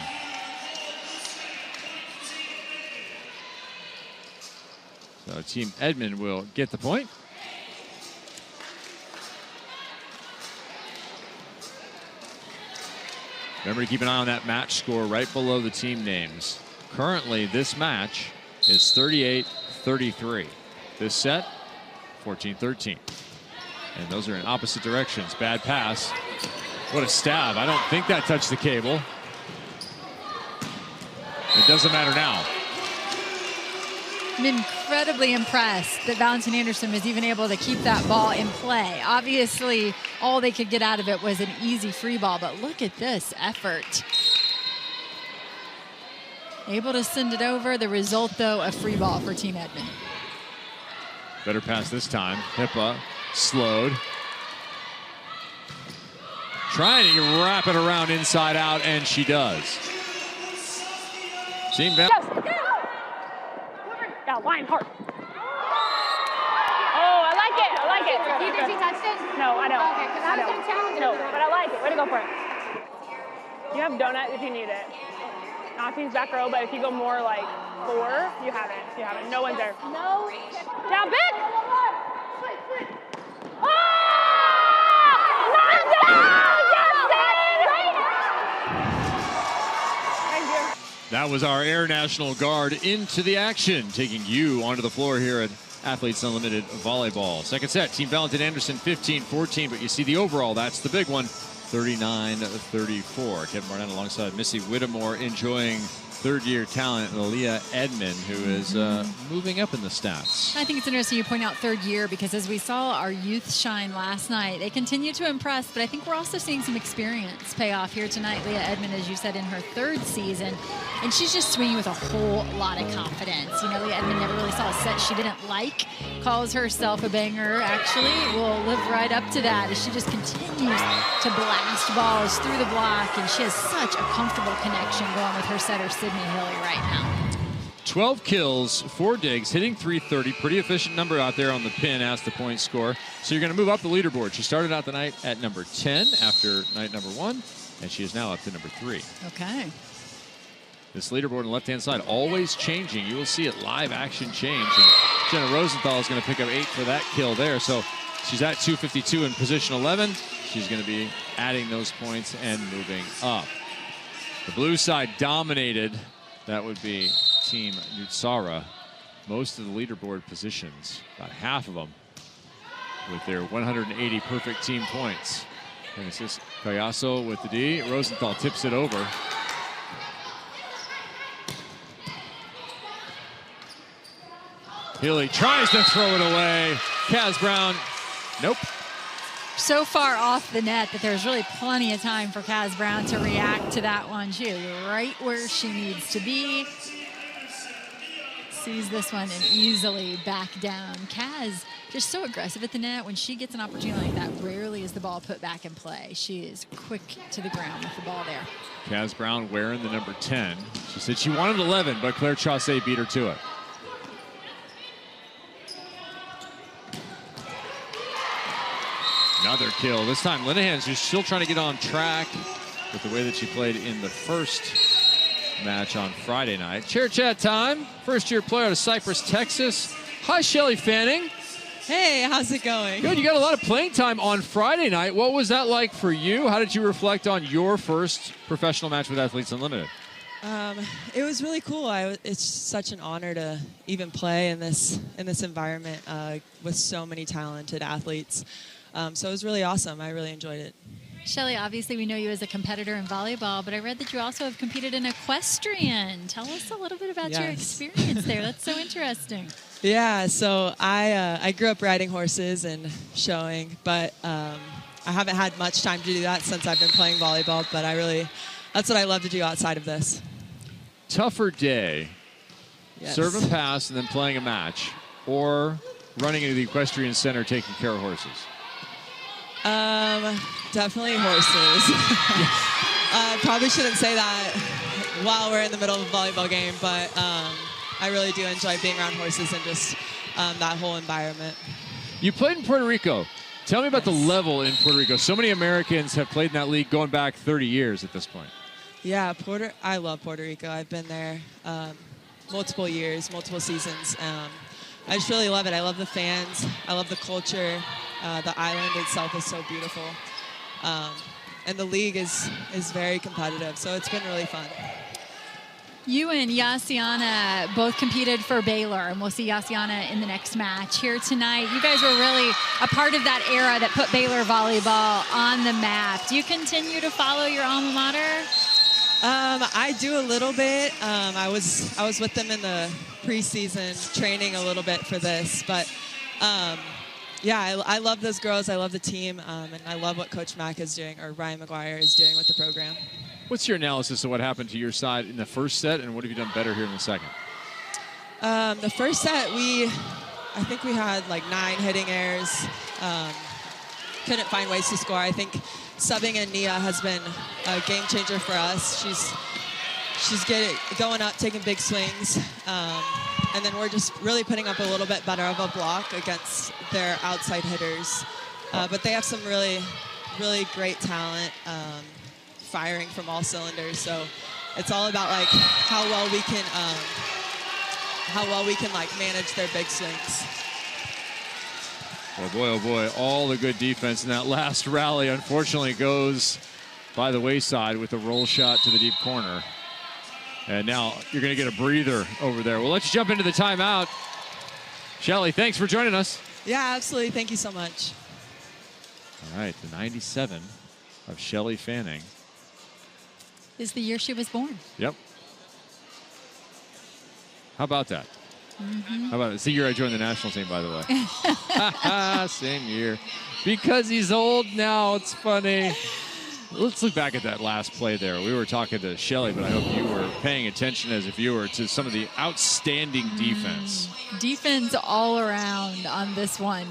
So Team Edmond will get the point. Remember to keep an eye on that match score right below the team names. Currently, this match is 38-33. This set, 14-13. And those are in opposite directions. Bad pass. What a stab. I don't think that touched the cable. It doesn't matter now. I'm incredibly impressed that Valentin Anderson was even able to keep that ball in play. Obviously, all they could get out of it was an easy free ball, but look at this effort. Able to send it over. The result, though, a free ball for Team Edmond. Better pass this time. Hippa slowed. Trying to wrap it around inside out, and she does. Team Yeah, line hard. Oh, I like it. I like it. Do you think she touched it? No, I don't. Okay, because I was going to challenge it. No, but I like it. Way to go for it. You have donut if you need it. Nafi's back row, but if you go more like 4, you have it. You have it. No one's there. No. Down big. Oh! Knocked down! Thank you. That was our Air National Guard into the action, taking you onto the floor here at Athletes Unlimited Volleyball. Second set, Team Valentin Anderson 15-14, but you see the overall, that's the big one, 39-34. Kevin Barnett alongside Missy Whittemore enjoying third-year talent, Leah Edmond, who is moving up in the stats. I think it's interesting you point out third year because as we saw our youth shine last night, they continue to impress, but I think we're also seeing some experience pay off here tonight. Leah Edmond, as you said, in her third season, and she's just swinging with a whole lot of confidence. You know, Leah Edmond never really saw a set she didn't like, calls herself a banger, actually will live right up to that as she just continues to blast balls through the block, and she has such a comfortable connection going with her setter, Sydney Hilly, right now. 12 kills, 4 digs, hitting .330. Pretty efficient number out there on the pin as the point score. So you're going to move up the leaderboard. She started out the night at number 10 after night number 1, and she is now up to number 3. Okay. This leaderboard on the left-hand side always changing. You will see it live action change. And Jenna Rosenthal is going to pick up 8 for that kill there. So she's at 252 in position 11. She's going to be adding those points and moving up. The blue side dominated. That would be Team Nutsara. Most of the leaderboard positions, about half of them, with their 180 perfect team points. And it's just Cayasso with the D. Rosenthal tips it over. Hilly tries to throw it away. Kaz Brown, nope. So far off the net that there's really plenty of time for Kaz Brown to react to that one. She is right where she needs to be. Sees this one and easily back down. Kaz just so aggressive at the net. When she gets an opportunity like that, rarely is the ball put back in play. She is quick to the ground with the ball there. Kaz Brown wearing the number 10. She said she wanted 11, but Claire Chaussee beat her to it. Another kill. This time Linehan's just still trying to get on track with the way that she played in the first match on Friday night. Chair chat time. First-year player out of Cypress, Texas. Hi, Shelly Fanning. Hey, how's it going? Good. You got a lot of playing time on Friday night. What was that like for you? How did you reflect on your first professional match with Athletes Unlimited? It was really cool. It's such an honor to even play in this environment with so many talented athletes. So it was really awesome. I really enjoyed it. Shelly, obviously we know you as a competitor in volleyball, but I read that you also have competed in equestrian. Tell us a little bit about your experience there. That's so interesting. Yeah, so I grew up riding horses and showing, but I haven't had much time to do that since I've been playing volleyball, but that's what I love to do outside of this. Tougher day, serve and pass and then playing a match, or running into the equestrian center taking care of horses? Definitely horses. Probably shouldn't say that while we're in the middle of a volleyball game, but I really do enjoy being around horses and just that whole environment. You played in Puerto Rico. Tell me about the level in Puerto Rico. So many Americans have played in that league going back 30 years at this point. Yeah, I love Puerto Rico. I've been there multiple years, multiple seasons. I just really love it. I love the fans. I love the culture. The island itself is so beautiful. the league is very competitive. So it's been really fun. You and Yassiana both competed for Baylor, and we'll see Yassiana in the next match here tonight. You guys were really a part of that era that put Baylor volleyball on the map. Do you continue to follow your alma mater? I do a little bit. I was with them in the preseason training a little bit for this, but yeah, I love those girls. I love the team, and I love what Coach Mack is doing, or Ryan McGuire is doing with the program. What's your analysis of what happened to your side in the first set, and what have you done better here in the second? The first set, I think we had like 9 hitting errors. Couldn't find ways to score. I think subbing in Nia has been a game changer for us. She's going up, taking big swings, and then we're just really putting up a little bit better of a block against their outside hitters. But they have some really, really great talent, firing from all cylinders. So it's all about like how well we can like manage their big swings. Oh boy, all the good defense in that last rally unfortunately goes by the wayside with a roll shot to the deep corner. And now you're going to get a breather over there. Well, let's jump into the timeout. Shelly, thanks for joining us. Yeah, absolutely. Thank you so much. All right, the 97 of Shelly Fanning. Is the year she was born. Yep. How about that? How about it? It's the year I joined the national team, by the way. Same year. Because he's old now, it's funny. Let's look back at that last play there. We were talking to Shelly, but I hope you were paying attention as a viewer to some of the outstanding defense. Defense all around on this one.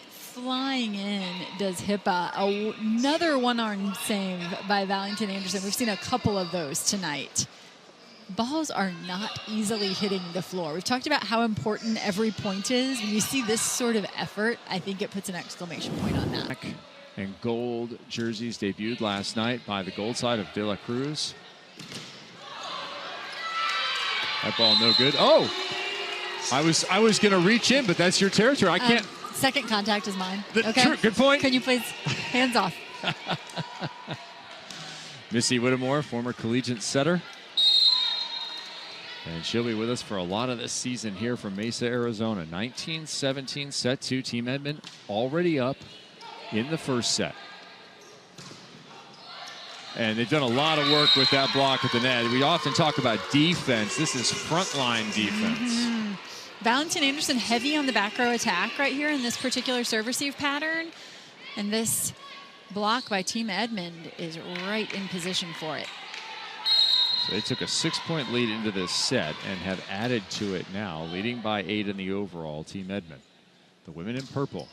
Flying in does Hippa. Another one-arm save by Valentin Anderson. We've seen a couple of those tonight. Balls are not easily hitting the floor. We've talked about how important every point is. When you see this sort of effort, I think it puts an exclamation point on that. And gold jerseys debuted last night by the gold side of De La Cruz. That ball no good. Oh, I was going to reach in, but that's your territory. I can't. Second contact is mine. Okay. Good point. Can you please hands off? Missy Whittemore, former collegiate setter. And she'll be with us for a lot of this season here from Mesa, Arizona. 19-17 set 2. Team Edmond already up in the first set. And they've done a lot of work with that block at the net. We often talk about defense. This is frontline defense. Valentin Anderson heavy on the back row attack right here in this particular serve receive pattern. And this block by Team Edmond is right in position for it. So they took a 6-point lead into this set and have added to it now, leading by 8 in the overall. Team Edmond, the women in purple.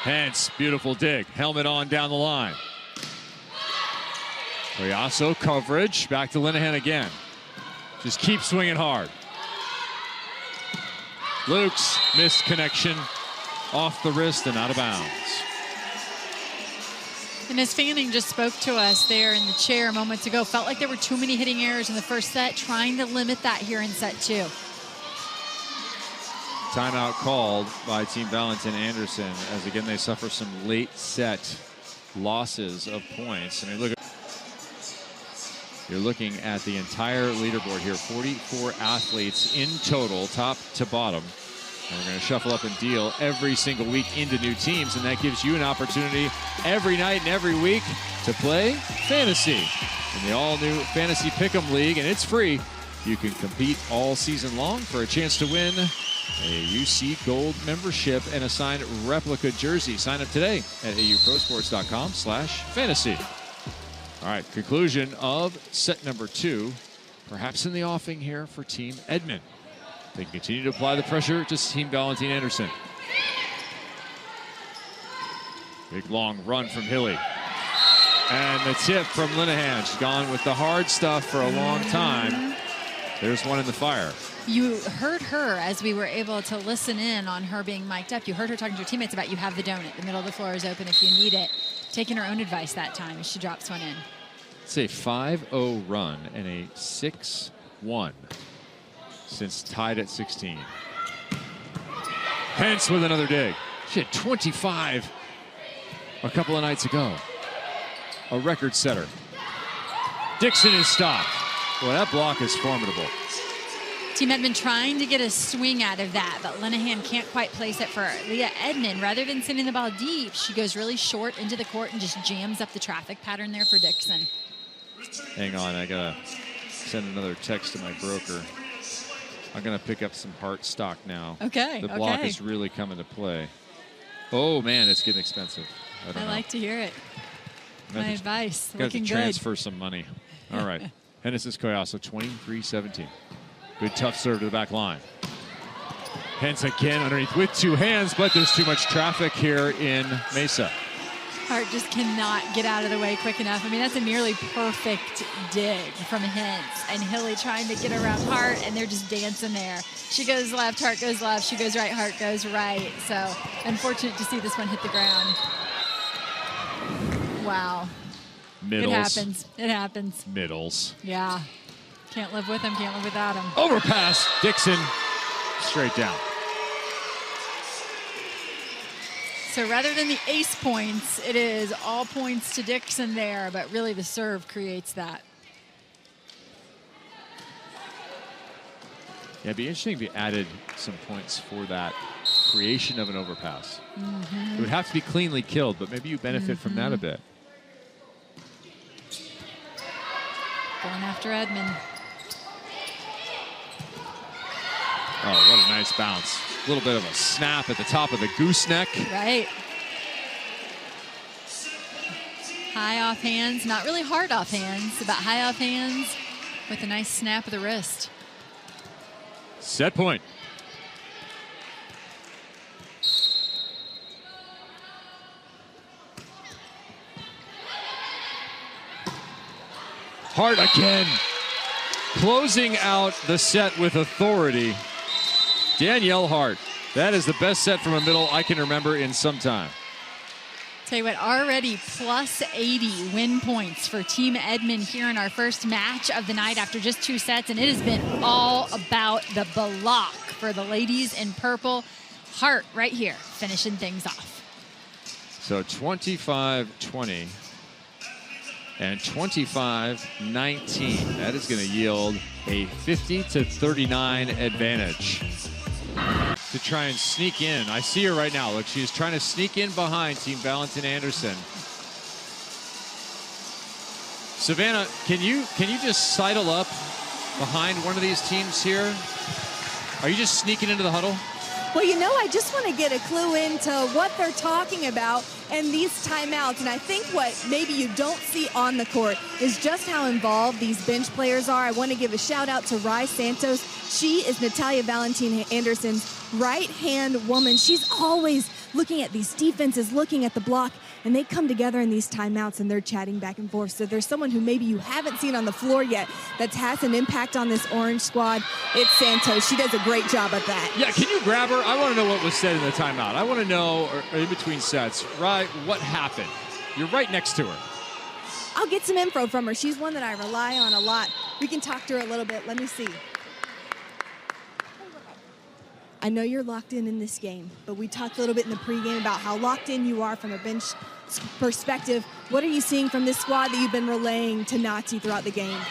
Hence, beautiful dig. Helmet on down the line. Riasso coverage. Back to Linehan again. Just keep swinging hard. Luke's missed connection off the wrist and out of bounds. And as Fanning just spoke to us there in the chair moments ago, felt like there were too many hitting errors in the first set, trying to limit that here in set 2. Timeout called by Team Valentin Anderson as again they suffer some late set losses of points. I mean, look, you're looking at the entire leaderboard here, 44 athletes in total, top to bottom. And we're going to shuffle up and deal every single week into new teams, and that gives you an opportunity every night and every week to play fantasy in the all-new Fantasy Pick'em League, and it's free. You can compete all season long for a chance to win a UC Gold membership and a signed replica jersey. Sign up today at auprosports.com/fantasy. All right, conclusion of set number 2, perhaps in the offing here for Team Edmond. They continue to apply the pressure to Team Valentin Anderson. Big long run from Hilly. And the tip from Linehan. She's gone with the hard stuff for a long time. There's one in the fire. You heard her as we were able to listen in on her being mic'd up. You heard her talking to her teammates about you have the donut. The middle of the floor is open if you need it. Taking her own advice that time as she drops one in. It's a 5-0 run and a 6-1 since tied at 16. Hence with another dig. She had 25 a couple of nights ago. A record setter. Dixon is stopped. Well, that block is formidable. Team Edmond trying to get a swing out of that, but Linehan can't quite place it for Leah Edmond. Rather than sending the ball deep, she goes really short into the court and just jams up the traffic pattern there for Dixon. Hang on, I gotta send another text to my broker. I'm gonna pick up some Hart stock now. Okay. The block is really coming to play. Oh man, it's getting expensive. I like to hear it. My advice. Looking good. Transfer some money. All right. Hennessy's Coyasso, 23-17. Good tough serve to the back line. Hence again underneath with two hands, but there's too much traffic here in Mesa. Hart just cannot get out of the way quick enough. I mean, that's a nearly perfect dig from Hentz. And Hilly trying to get around Hart, and they're just dancing there. She goes left, Hart goes left. She goes right, Hart goes right. So unfortunate to see this one hit the ground. Wow. Middles. It happens. It happens. Middles. Yeah. Can't live with him, can't live without him. Overpass. Dixon straight down. So rather than the ace points, it is all points to Dixon there, but really the serve creates that. Yeah, it'd be interesting if you added some points for that creation of an overpass. It would have to be cleanly killed, but maybe you benefit from that a bit. Going after Edmond. Oh, what a nice bounce. A little bit of a snap at the top of the gooseneck. Right. High off hands, not really hard off hands, but high off hands with a nice snap of the wrist. Set point. Hart again. Closing out the set with authority. Danielle Hart. That is the best set from a middle I can remember in some time. Tell you what, already plus 80 win points for Team Edmond here in our first match of the night after just 2 sets, and it has been all about the block for the ladies in purple. Hart right here, finishing things off. So 25-20 and 25-19. That is going to yield a 50-39 advantage to try and sneak in. I see her right now. Look, she's trying to sneak in behind Team Valentin Anderson. Savannah, can you just sidle up behind one of these teams here? Are you just sneaking into the huddle? Well, you know, I just want to get a clue into what they're talking about and these timeouts. And I think what maybe you don't see on the court is just how involved these bench players are. I want to give a shout out to Rye Santos. She is Natalia Valentin Anderson's right-hand woman. She's always looking at these defenses, looking at the block, and they come together in these timeouts and they're chatting back and forth. So there's someone who maybe you haven't seen on the floor yet that has an impact on this orange squad. It's Santos. She does a great job at that. Yeah, can you grab her? I want to know what was said in the timeout. I want to know, or in between sets, right, what happened? You're right next to her. I'll get some info from her. She's one that I rely on a lot. We can talk to her a little bit. Let me see. I know you're locked in this game, but we talked a little bit in the pregame about how locked in you are from a bench perspective. What are you seeing from this squad that you've been relaying to Nazi throughout the game?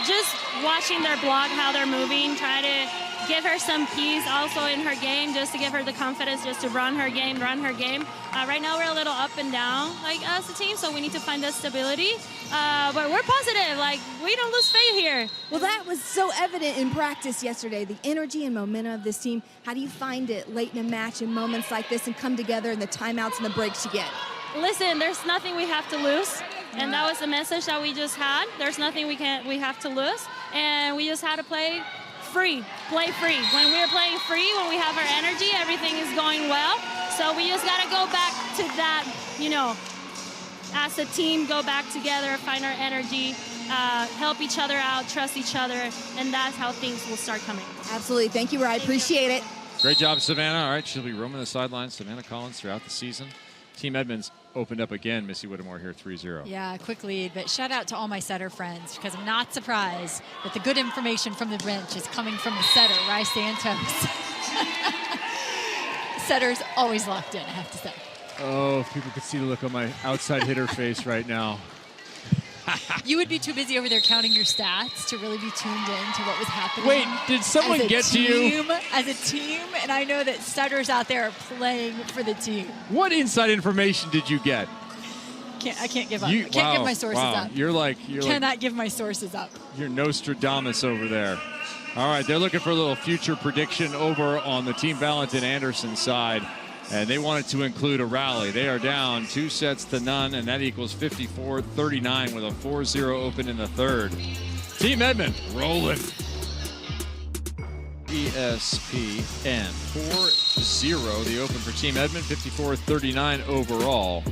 Just watching their block, how they're moving, try to give her some keys also in her game, just to give her the confidence just to run her game. Right now we're a little up and down like as a team, so we need to find the stability. But we're positive, like we don't lose faith here. Well, that was so evident in practice yesterday, the energy and momentum of this team. How do you find it late in a match in moments like this and come together in the timeouts and the breaks you get? Listen, there's nothing we have to lose. And that was the message that we just had. There's nothing we have to lose. And we just had to play free. When we're playing free, when we have our energy, everything is going well. So we just got to go back to that, as a team, go back together, find our energy, help each other out, trust each other, and that's how things will start coming. Absolutely. Thank you, Rye. I appreciate it. Great job, Savannah. All right, she'll be roaming the sidelines, Savannah Collins, throughout the season. Team Edmonds opened up again. Missy Whittemore here, 3-0. Yeah, quick lead, but shout out to all my setter friends because I'm not surprised that the good information from the bench is coming from the setter, Rye Santos. setter's always locked in, I have to say. Oh, if people could see the look on my outside hitter face right now. You would be too busy over there counting your stats to really be tuned in to what was happening. Wait, did someone get to you? As a team, and I know that setters out there are playing for the team. What inside information did you get? I can't give up. I can't give my sources up. You're Cannot give my sources up. You're Nostradamus over there. All right, they're looking for a little future prediction over on the Team Valentin Anderson side. And they wanted to include a rally. They are down 2-0, and that equals 54-39 with a 4-0 open in the third. Team Edmond rolling. ESPN 4-0, the open for Team Edmond, 54-39 overall.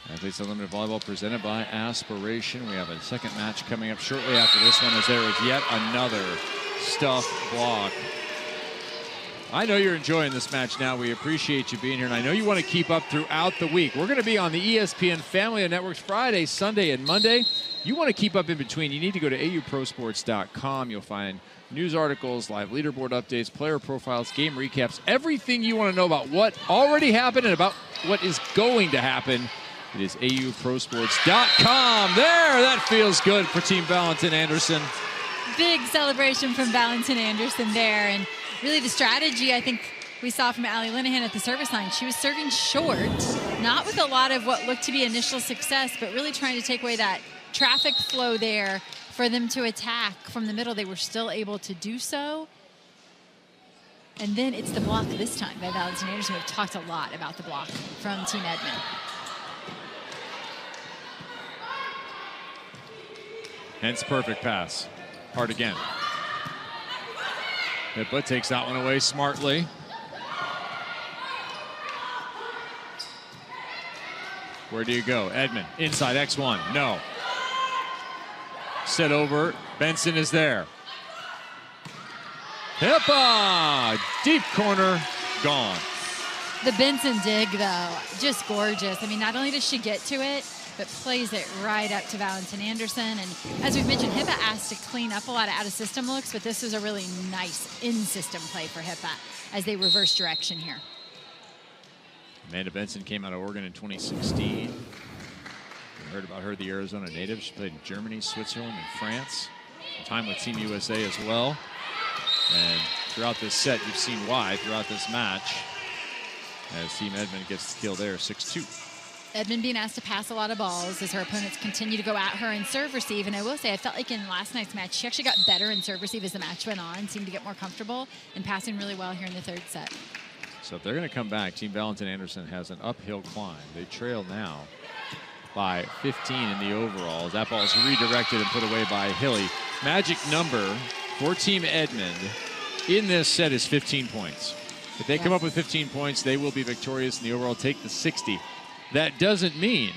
Athletes Unlimited Volleyball presented by Aspiration. We have a second match coming up shortly after this one, as there is yet another stuffed block. I know you're enjoying this match now. We appreciate you being here, and I know you want to keep up throughout the week. We're going to be on the ESPN family of networks Friday, Sunday, and Monday. You want to keep up in between, you need to go to auprosports.com. You'll find news articles, live leaderboard updates, player profiles, game recaps, everything you want to know about what already happened and about what is going to happen. It is auprosports.com. There, that feels good for Team Valentin Anderson. Big celebration from Valentin Anderson there, and really the strategy I think we saw from Allie Linehan at the service line. She was serving short, not with a lot of what looked to be initial success, but really trying to take away that traffic flow there for them to attack from the middle. They were still able to do so. And then it's the block this time by Valentin Anderson. We've talked a lot about the block from Team Edmond. Hence perfect pass. Hard again. Hipa takes that one away smartly. Where do you go? Edmond, inside X1, no. Set over, Benson is there. Hipa, deep corner, gone. The Benson dig, though, just gorgeous. I mean, not only does she get to it, but plays it right up to Valentin Anderson. And as we've mentioned, Hipa asked to clean up a lot of out-of-system looks, but this was a really nice in-system play for Hipa as they reverse direction here. Amanda Benson came out of Oregon in 2016. We heard about her, the Arizona native. She played in Germany, Switzerland, and France. Time with Team USA as well. And throughout this set, you've seen why throughout this match as Team Edmond gets the kill there, 6-2. Edmond being asked to pass a lot of balls as her opponents continue to go at her in serve receive. And I will say, I felt like in last night's match, she actually got better in serve receive as the match went on, seemed to get more comfortable and passing really well here in the third set. So if they're going to come back, Team Valentin Anderson has an uphill climb. They trail now by 15 in the overall. That ball is redirected and put away by Hilly. Magic number for Team Edmond in this set is 15 points. If they come up with 15 points, they will be victorious in the overall, take the 60. That doesn't mean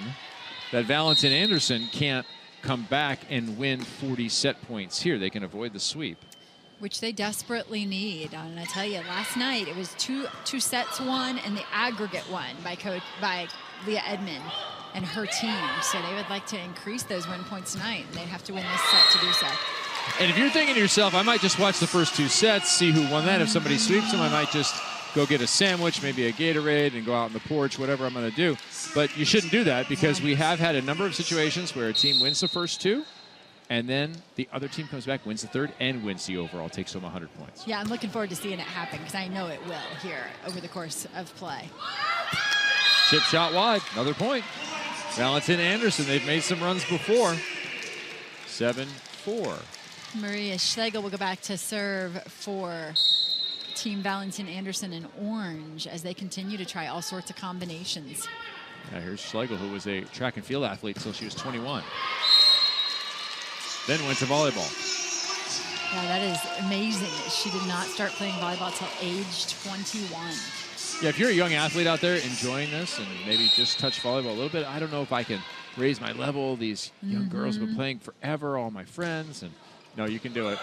that Valentin Anderson can't come back and win 40 set points here. They can avoid the sweep, which they desperately need. And I tell you, last night it was two sets won and the aggregate won by Leah Edmond and her team. So they would like to increase those win points tonight, and they'd have to win this set to do so. And if you're thinking to yourself, I might just watch the first two sets, see who won that. If somebody sweeps them, I might just go get a sandwich, maybe a Gatorade, and go out on the porch, whatever I'm going to do. But you shouldn't do that, because we have had a number of situations where a team wins the first two, and then the other team comes back, wins the third, and wins the overall, takes home 100 points. Yeah, I'm looking forward to seeing it happen, because I know it will here over the course of play. Chip shot wide, another point. Valentin Anderson, they've made some runs before. 7-4. Maria Schlegel will go back to serve for Team Valentin Anderson in orange as they continue to try all sorts of combinations. Yeah, here's Schlegel, who was a track and field athlete until she was 21. Then went to volleyball. Yeah, that is amazing that she did not start playing volleyball until age 21. Yeah, if you're a young athlete out there enjoying this and maybe just touch volleyball a little bit, I don't know if I can raise my level. These young girls have been playing forever, all my friends, and no, you can do it.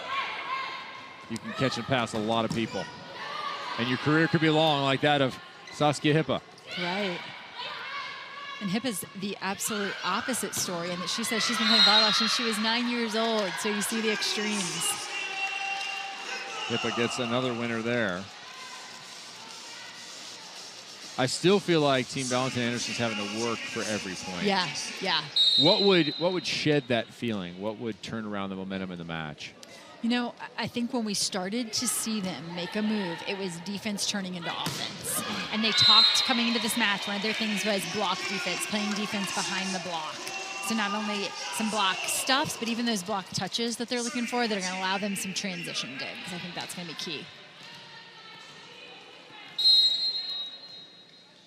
You can catch and pass a lot of people. And your career could be long, like that of Saskia Hipa. Right. And Hipa's the absolute opposite story, and that she says she's been playing volleyball since she was 9 years old, so you see the extremes. Hipa gets another winner there. I still feel like Team Valentin Anderson's having to work for every point. Yeah, yeah. What would shed that feeling? What would turn around the momentum in the match? You know, I think when we started to see them make a move, it was defense turning into offense. And they talked coming into this match, one of their things was block defense, playing defense behind the block. So not only some block stuffs, but even those block touches that they're looking for that are going to allow them some transition digs. I think that's going to be key.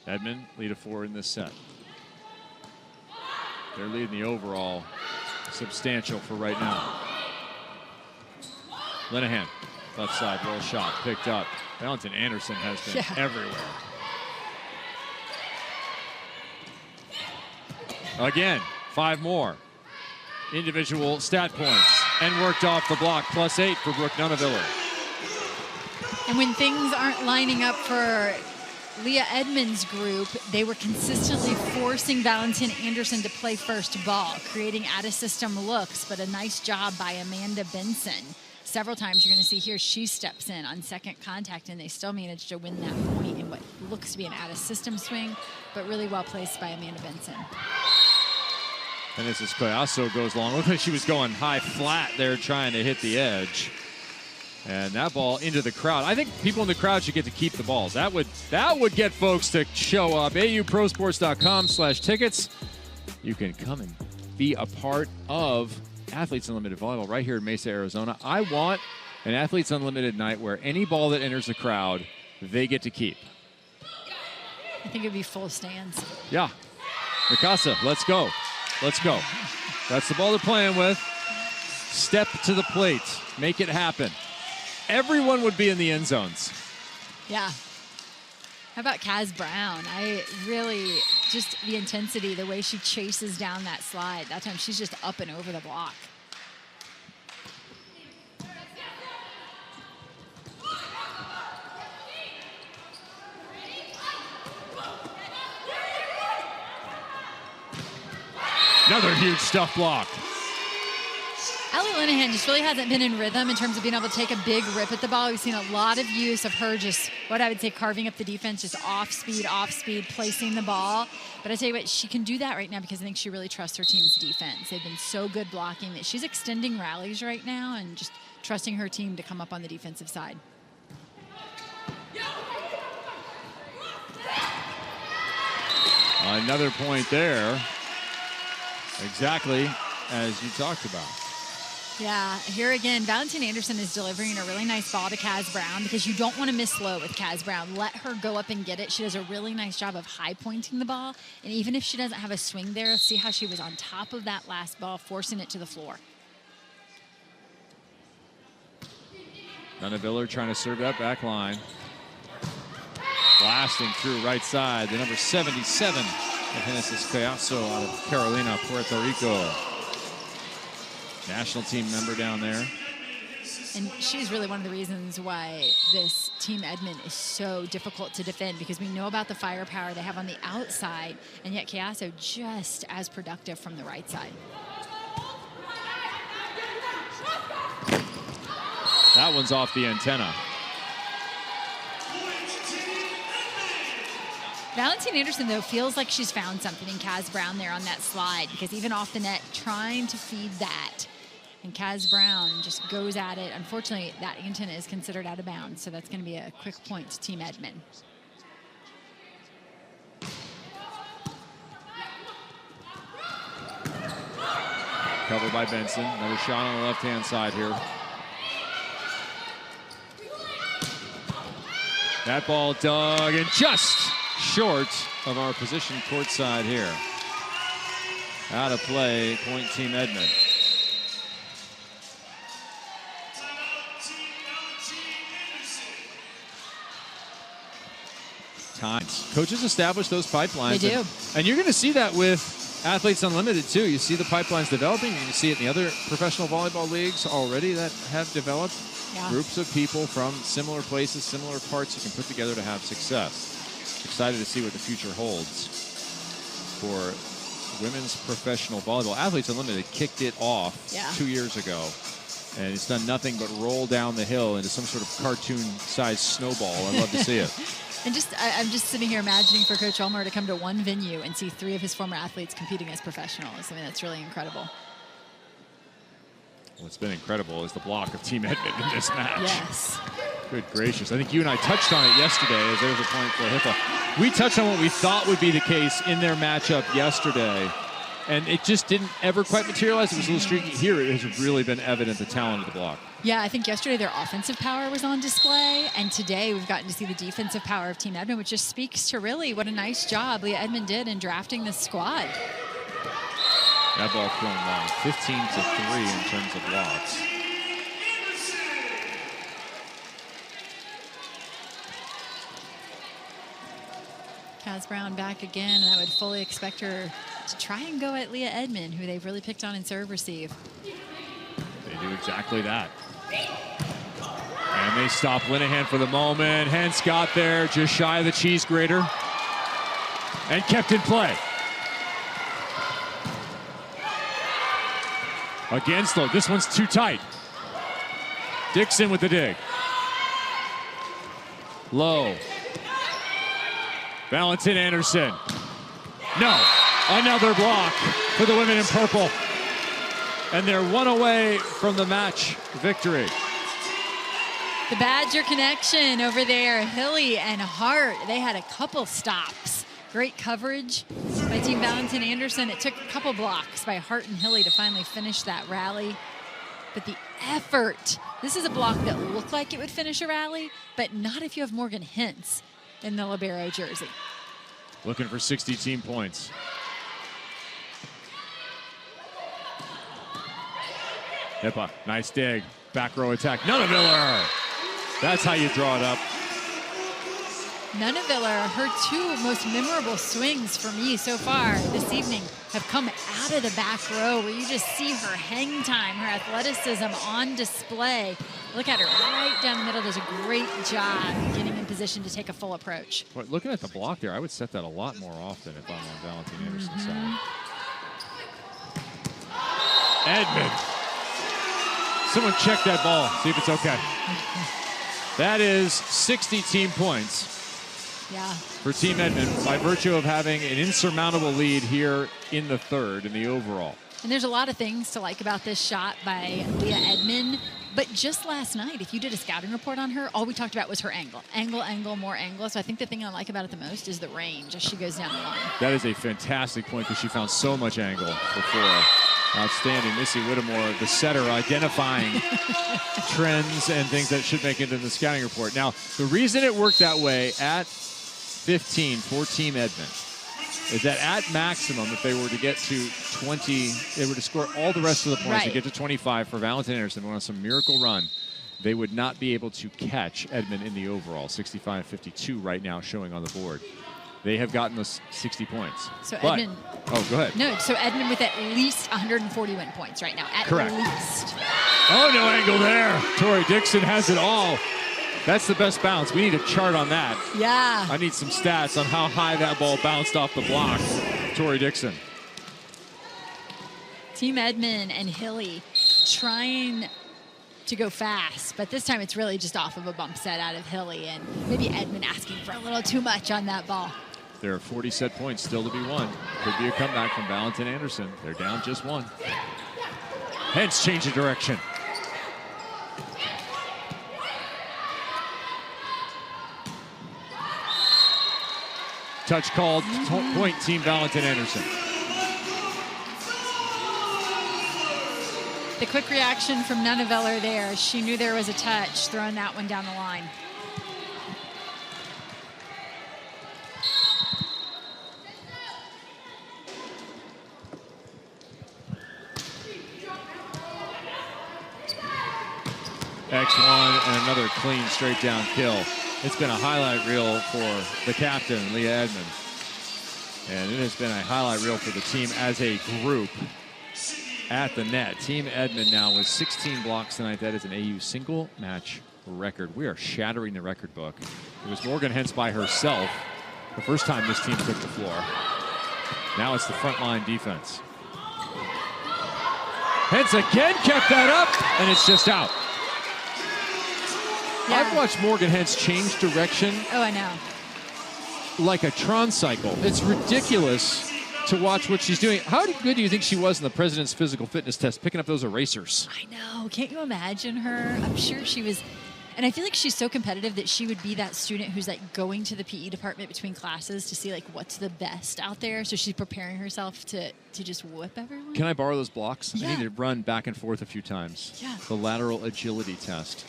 Edmond lead a 4 in this set. They're leading the overall substantial for right now. Linehan, left side, low shot, picked up. Valentin Anderson has been everywhere. Again, 5 more. Individual stat points. And worked off the block, +8 for Brooke Nunaviller. And when things aren't lining up for Leah Edmond's group, they were consistently forcing Valentin Anderson to play first ball, creating out-of-system looks, but a nice job by Amanda Benson. Several times you're going to see here she steps in on second contact, and they still managed to win that point in what looks to be an out-of-system swing, but really well placed by Amanda Benson. And this is Collazo goes long. Looked like she was going high flat there trying to hit the edge. And that ball into the crowd. I think people in the crowd should get to keep the balls. That would get folks to show up. auprosports.com/tickets. You can come and be a part of Athletes Unlimited Volleyball right here in Mesa, Arizona. I want an Athletes Unlimited night where any ball that enters the crowd, they get to keep. I think it'd be full stands. Yeah. Mikasa, let's go. Let's go. That's the ball they're playing with. Step to the plate. Make it happen. Everyone would be in the end zones. Yeah. How about Kaz Brown? I really, just the intensity, the way she chases down that slide. That time she's just up and over the block. Another huge stuff block. Allie Linehan just really hasn't been in rhythm in terms of being able to take a big rip at the ball. We've seen a lot of use of her just, what I would say, carving up the defense, just off speed, placing the ball. But I tell you what, she can do that right now because I think she really trusts her team's defense. They've been so good blocking that she's extending rallies right now and just trusting her team to come up on the defensive side. Another point there. Exactly as you talked about. Yeah, here again, Valentin Anderson is delivering a really nice ball to Kaz Brown because you don't want to miss low with Kaz Brown. Let her go up and get it. She does a really nice job of high pointing the ball. And even if she doesn't have a swing there, see how she was on top of that last ball, forcing it to the floor. Nunaviller trying to serve that back line. Blasting through right side, the number 77. Genesis Collazo out of Carolina, Puerto Rico. National team member down there. And she's really one of the reasons why this Team Edmond is so difficult to defend, because we know about the firepower they have on the outside, and yet Collazo just as productive from the right side. That one's off the antenna. Valentin Anderson, though, feels like she's found something in Kaz Brown there on that slide, because even off the net, trying to feed that. And Kaz Brown just goes at it. Unfortunately, that antenna is considered out of bounds, so that's going to be a quick point to Team Edmond. Covered by Benson. Another shot on the left-hand side here. That ball dug and just short of our position courtside here. Out of play, point Team Edmond. Times. Coaches establish those pipelines. They do. And you're going to see that with Athletes Unlimited, too. You see the pipelines developing. You see it in the other professional volleyball leagues already that have developed. Yeah. Groups of people from similar places, similar parts you can put together to have success. Excited to see what the future holds for women's professional volleyball. Athletes Unlimited kicked it off 2 years ago, and it's done nothing but roll down the hill into some sort of cartoon-sized snowball. I'd love to see it. And I'm just sitting here imagining for Coach Ulmer to come to one venue and see 3 of his former athletes competing as professionals. I mean, that's really incredible. What's been incredible is the block of Team Edmond in this match. Yes. Good gracious. I think you and I touched on it yesterday as there's a point for Hippa. We touched on what we thought would be the case in their matchup yesterday, and it just didn't ever quite materialize. It was a little streaky. Here it has really been evident, the talent of the block. Yeah, I think yesterday their offensive power was on display, and today we've gotten to see the defensive power of Team Edmond, which just speaks to really what a nice job Leah Edmond did in drafting this squad. That ball thrown long, 15-3 in terms of blocks. Kaz Brown back again, and I would fully expect her to try and go at Leah Edmond, who they've really picked on in serve receive. They do exactly that. And they stop Linehan for the moment. Hentz got there just shy of the cheese grater and kept in play. Again, slow. This one's too tight. Dixon with the dig. Low. Valentin Anderson. No. Another block for the women in purple. And they're 1 away from the match victory. The Badger connection over there. Hilly and Hart, they had a couple stops. Great coverage by Team Valentin Anderson. It took a couple blocks by Hart and Hilly to finally finish that rally. But the effort, this is a block that looked like it would finish a rally, but not if you have Morgan Hentz in the libero jersey. Looking for 60 team points. Hippa, nice dig. Back row attack. Nunaviller. That's how you draw it up. Nunaviller, her 2 most memorable swings for me so far this evening have come out of the back row, where you just see her hang time, her athleticism on display. Look at her right down the middle, does a great job getting in position to take a full approach. But looking at the block there, I would set that a lot more often if I'm on Valentin Anderson's side. Edmond. Someone check that ball, see if it's okay. That is 60 team points. Yeah. For Team Edmond, by virtue of having an insurmountable lead here in the third in the overall. And there's a lot of things to like about this shot by Leah Edmond. But just last night, if you did a scouting report on her, all we talked about was her angle. Angle, angle, more angle. So I think the thing I like about it the most is the range as she goes down the line. That is a fantastic point because she found so much angle before. Outstanding. Missy Whittemore, the setter, identifying trends and things that should make it in the scouting report. Now, the reason it worked that way at 15 for Team Edmond is that at maximum, if they were to get to 20, they were to score all the rest of the points to get to 25 for Valentin Anderson on some miracle run, they would not be able to catch Edmond in the overall. 65-52 right now showing on the board. They have gotten us 60 points. So but, Edmond. Oh, go ahead. No, so Edmond with at least 140 win points right now. At Correct. least. Oh, no angle there. Tori Dixon has it all. That's the best bounce. We need a chart on that. Yeah. I need some stats on how high that ball bounced off the block. Tori Dixon. Team Edmond and Hilly trying to go fast, but this time it's really just off of a bump set out of Hilly, and maybe Edmond asking for a little too much on that ball. There are 40 set points still to be won. Could be a comeback from Valentin Anderson. They're down just 1. Hence change of direction. Touch called, point Team Valentin Anderson. The quick reaction from Nunaviller there. She knew there was a touch, throwing that one down the line. X1 and another clean straight down kill. It's been a highlight reel for the captain, Leah Edmond. And it has been a highlight reel for the team as a group at the net. Team Edmond now with 16 blocks tonight. That is an AU single match record. We are shattering the record book. It was Morgan Hentz by herself the first time this team took the floor. Now it's the frontline defense. Hentz again kept that up, and it's just out. Yeah. I've watched Morgan Hentz change direction. Oh, I know. like a Tron cycle. It's ridiculous to watch what she's doing. How good do you think she was in the president's physical fitness test, picking up those erasers? I know. Can't you imagine her? I'm sure she was. And I feel like she's so competitive that she would be that student who's like going to the PE department between classes to see like what's the best out there. So she's preparing herself to just whip everyone. Can I borrow those blocks? Yeah. I need to run back and forth a few times. Yeah. The lateral agility test.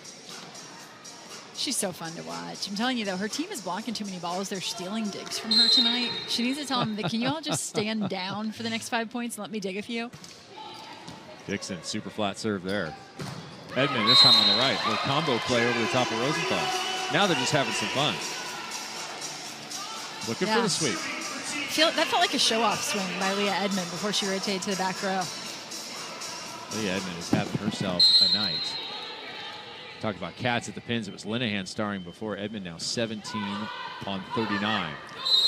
She's so fun to watch. I'm telling you, though, her team is blocking too many balls. They're stealing digs from her tonight. She needs to tell them that, can you all just stand down for the next 5 points and let me dig a few? Dixon, super flat serve there. Edmond, this time on the right. Little combo play over the top of Rosenthal. Now they're just having some fun. Looking for the sweep. That felt like a show-off swing by Leah Edmond before she rotated to the back row. Leah Edmond is having herself a night. Talked about cats at the pins. It was Linehan starring before. Edmond now 17 on 39.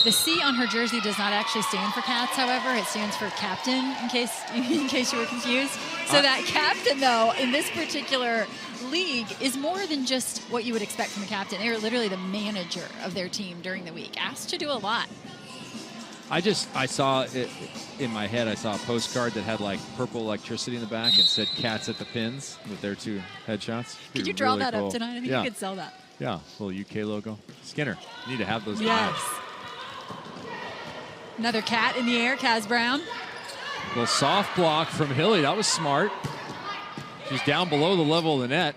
The C on her jersey does not actually stand for cats, however. It stands for captain, in case you were confused. So that captain, though, in this particular league is more than just what you would expect from a captain. They are literally the manager of their team during the week, asked to do a lot. I saw it in my head. I saw a postcard that had like purple electricity in the back and said "Cats at the Pins" with their two headshots. Could you draw really that cool. up tonight? I think you could sell that. Yeah, little UK logo. Skinner, you need to have those. Yes. Another cat in the air, Kaz Brown. Little soft block from Hilly. That was smart. She's down below the level of the net.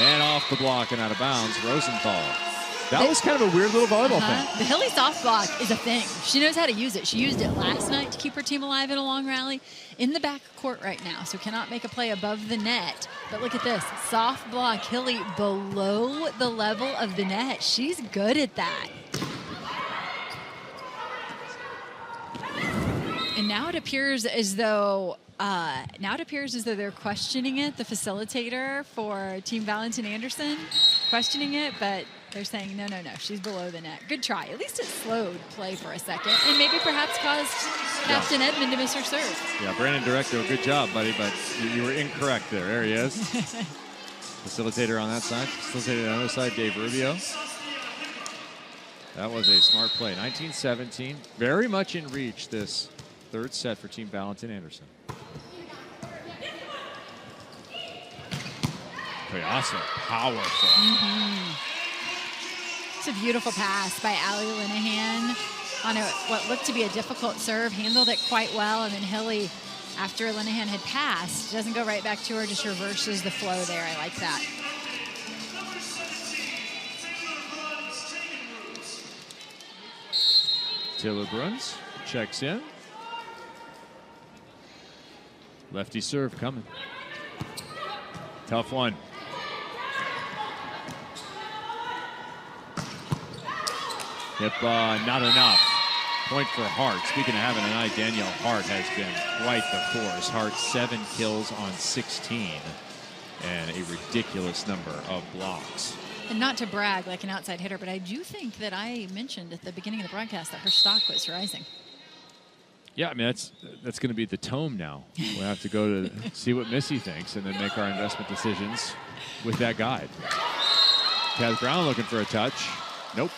And off the block and out of bounds, Rosenthal. That was kind of a weird little volleyball thing. The Hilly soft block is a thing. She knows how to use it. She used it last night to keep her team alive in a long rally. In the back court right now, so cannot make a play above the net. But look at this. Soft block, Hilly below the level of the net. She's good at that. And now it appears as though they're questioning it, the facilitator for Team Valentin Anderson, questioning it, but they're saying, no, she's below the net. Good try. At least it slowed play for a second and maybe perhaps caused Captain Edmond to miss her serve. Yeah, Brandon Directo, good job, buddy, but you were incorrect there. There he is. Facilitator on that side. Facilitator on the other side, Dave Rubio. That was a smart play. 19-17. Very much in reach, this third set for Team Valentin Anderson. Awesome. Powerful. It's a beautiful pass by Allie Linehan on what looked to be a difficult serve, handled it quite well, and then Hilly, after Linehan had passed, doesn't go right back to her, just reverses the flow there. I like that. Taylor Bruns checks in. Lefty serve coming. Tough one. Yep, not enough. Point for Hart. Speaking of having a night, Danielle Hart has been quite the force. Hart 7 kills on 16 and a ridiculous number of blocks. And not to brag like an outside hitter, but I do think that I mentioned at the beginning of the broadcast that her stock was rising. Yeah, I mean, that's going to be the tome now. We'll have to go to see what Missy thinks and then make our investment decisions with that guide. Kaz Brown looking for a touch. Nope.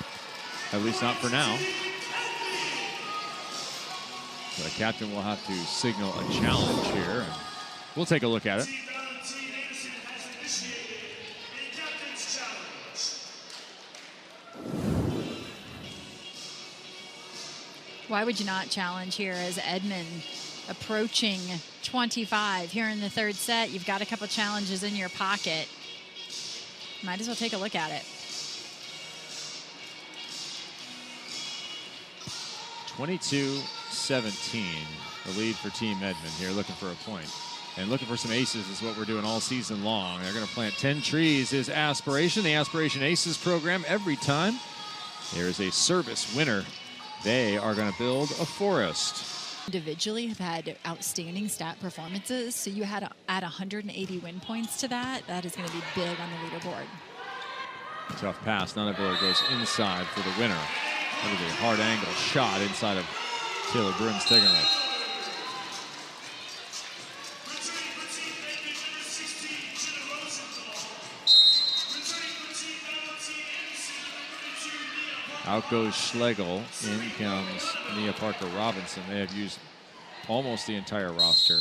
At least not for now. So the captain will have to signal a challenge here. And we'll take a look at it. Why would you not challenge here as Edmond approaching 25 here in the third set? You've got a couple challenges in your pocket. Might as well take a look at it. 22-17, the lead for Team Edmond here, looking for a point. And looking for some aces is what we're doing all season long. They're going to plant 10 trees is Aspiration, the Aspiration Aces program every time. There is a service winner. They are going to build a forest. Individually have had outstanding stat performances, so you had to add 180 win points to that. That is going to be big on the leaderboard. Tough pass. Nonnebeller goes inside for the winner. That was a hard angle shot inside of Taylor Brun's taking it. Out goes Schlegel. In comes Nia Parker-Robinson. They have used almost the entire roster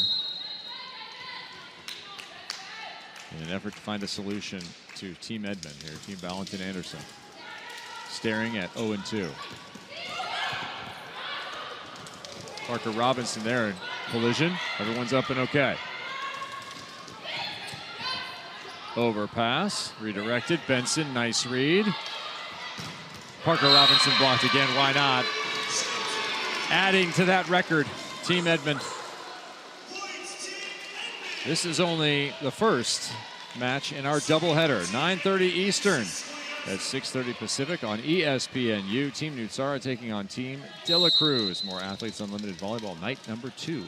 in an effort to find a solution to Team Edmond here. Team Valentin Anderson staring at 0-2. Parker-Robinson there in collision. Everyone's up and okay. Overpass, redirected. Benson, nice read. Parker-Robinson blocked again. Why not? Adding to that record, Team Edmond. This is only the first match in our doubleheader. 9:30 Eastern. That's 6:30 Pacific on ESPNU. Team Nutsara taking on Team De La Cruz. More Athletes Unlimited Volleyball, night number 2.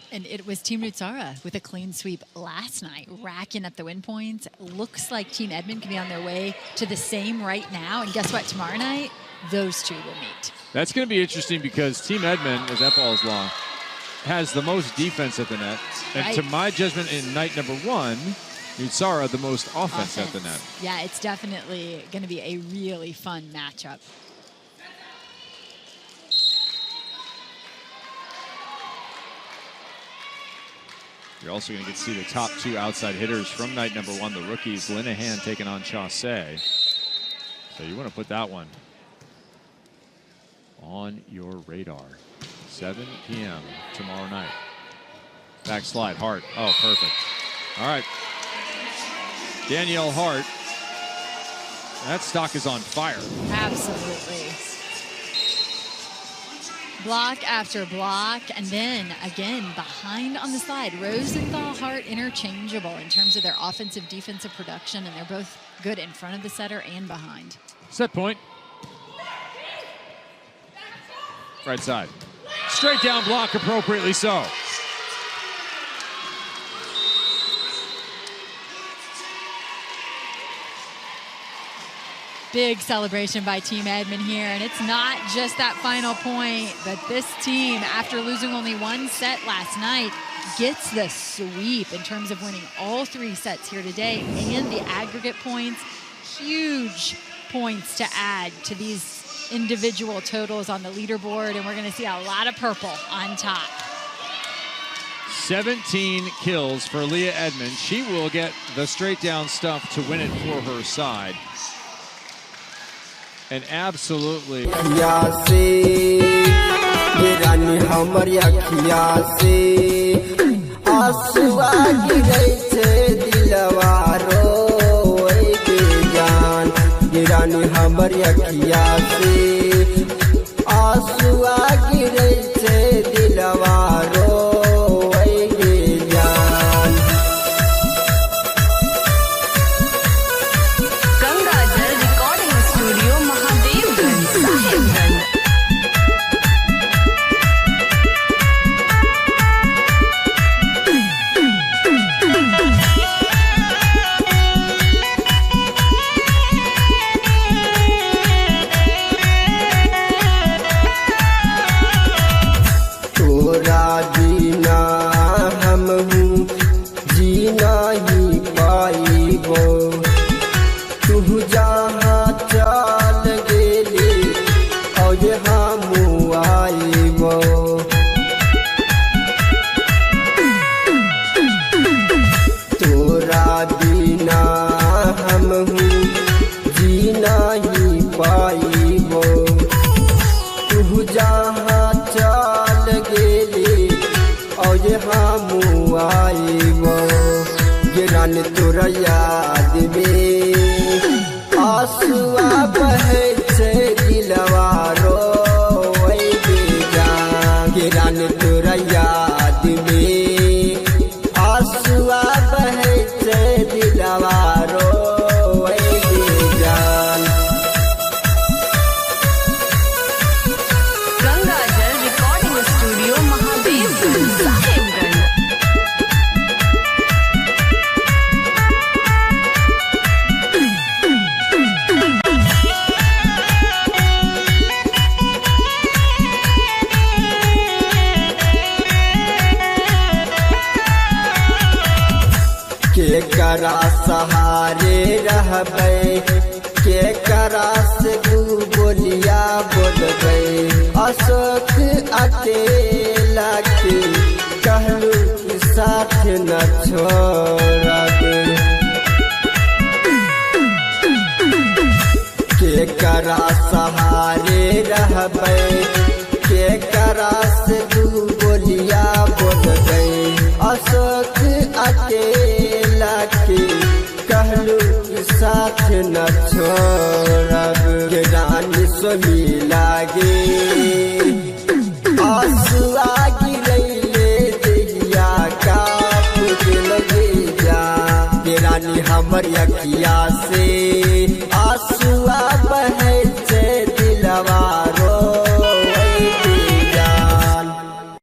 And it was Team Nutsara with a clean sweep last night, racking up the win points. Looks like Team Edmond can be on their way to the same right now. And guess what? Tomorrow night, those two will meet. That's going to be interesting because Team Edmond, as that ball is long, has the most defense at the net. And to my judgment, in night number 1, Nutsara the most offense at the net. Yeah, it's definitely going to be a really fun matchup. You're also going to get to see the top 2 outside hitters from night number 1, the rookies. Linehan taking on Chaussee. So you want to put that one on your radar. 7 p.m. tomorrow night. Backslide, Hart. Oh, perfect. All right. Danielle Hart. That stock is on fire. Absolutely. Block after block, and then again behind on the slide. Rosenthal, Hart interchangeable in terms of their offensive defensive production, and they're both good in front of the setter and behind. Set point. Right side. Straight down block, appropriately so. Big celebration by Team Edmond here, and it's not just that final point, but this team, after losing only 1 set last night, gets the sweep in terms of winning all 3 sets here today, and the aggregate points, huge points to add to these individual totals on the leaderboard, and we're going to see a lot of purple on top. 17 kills for Leah Edmond. She will get the straight down stuff to win it for her side. And absolutely. के करा से तू बोलिया बोल गई अशोक अकेला के कहलू कि साथ न छोड़ा दे के करा सहारे रहबै के करा से तू बोलिया बोल गई अशोक अकेला के कहलू कि साथ न छोड़ब के रानी सोमी लागे आंसुआ गिरैले देहिया काप के लगे जा के रानी हमर अखिया से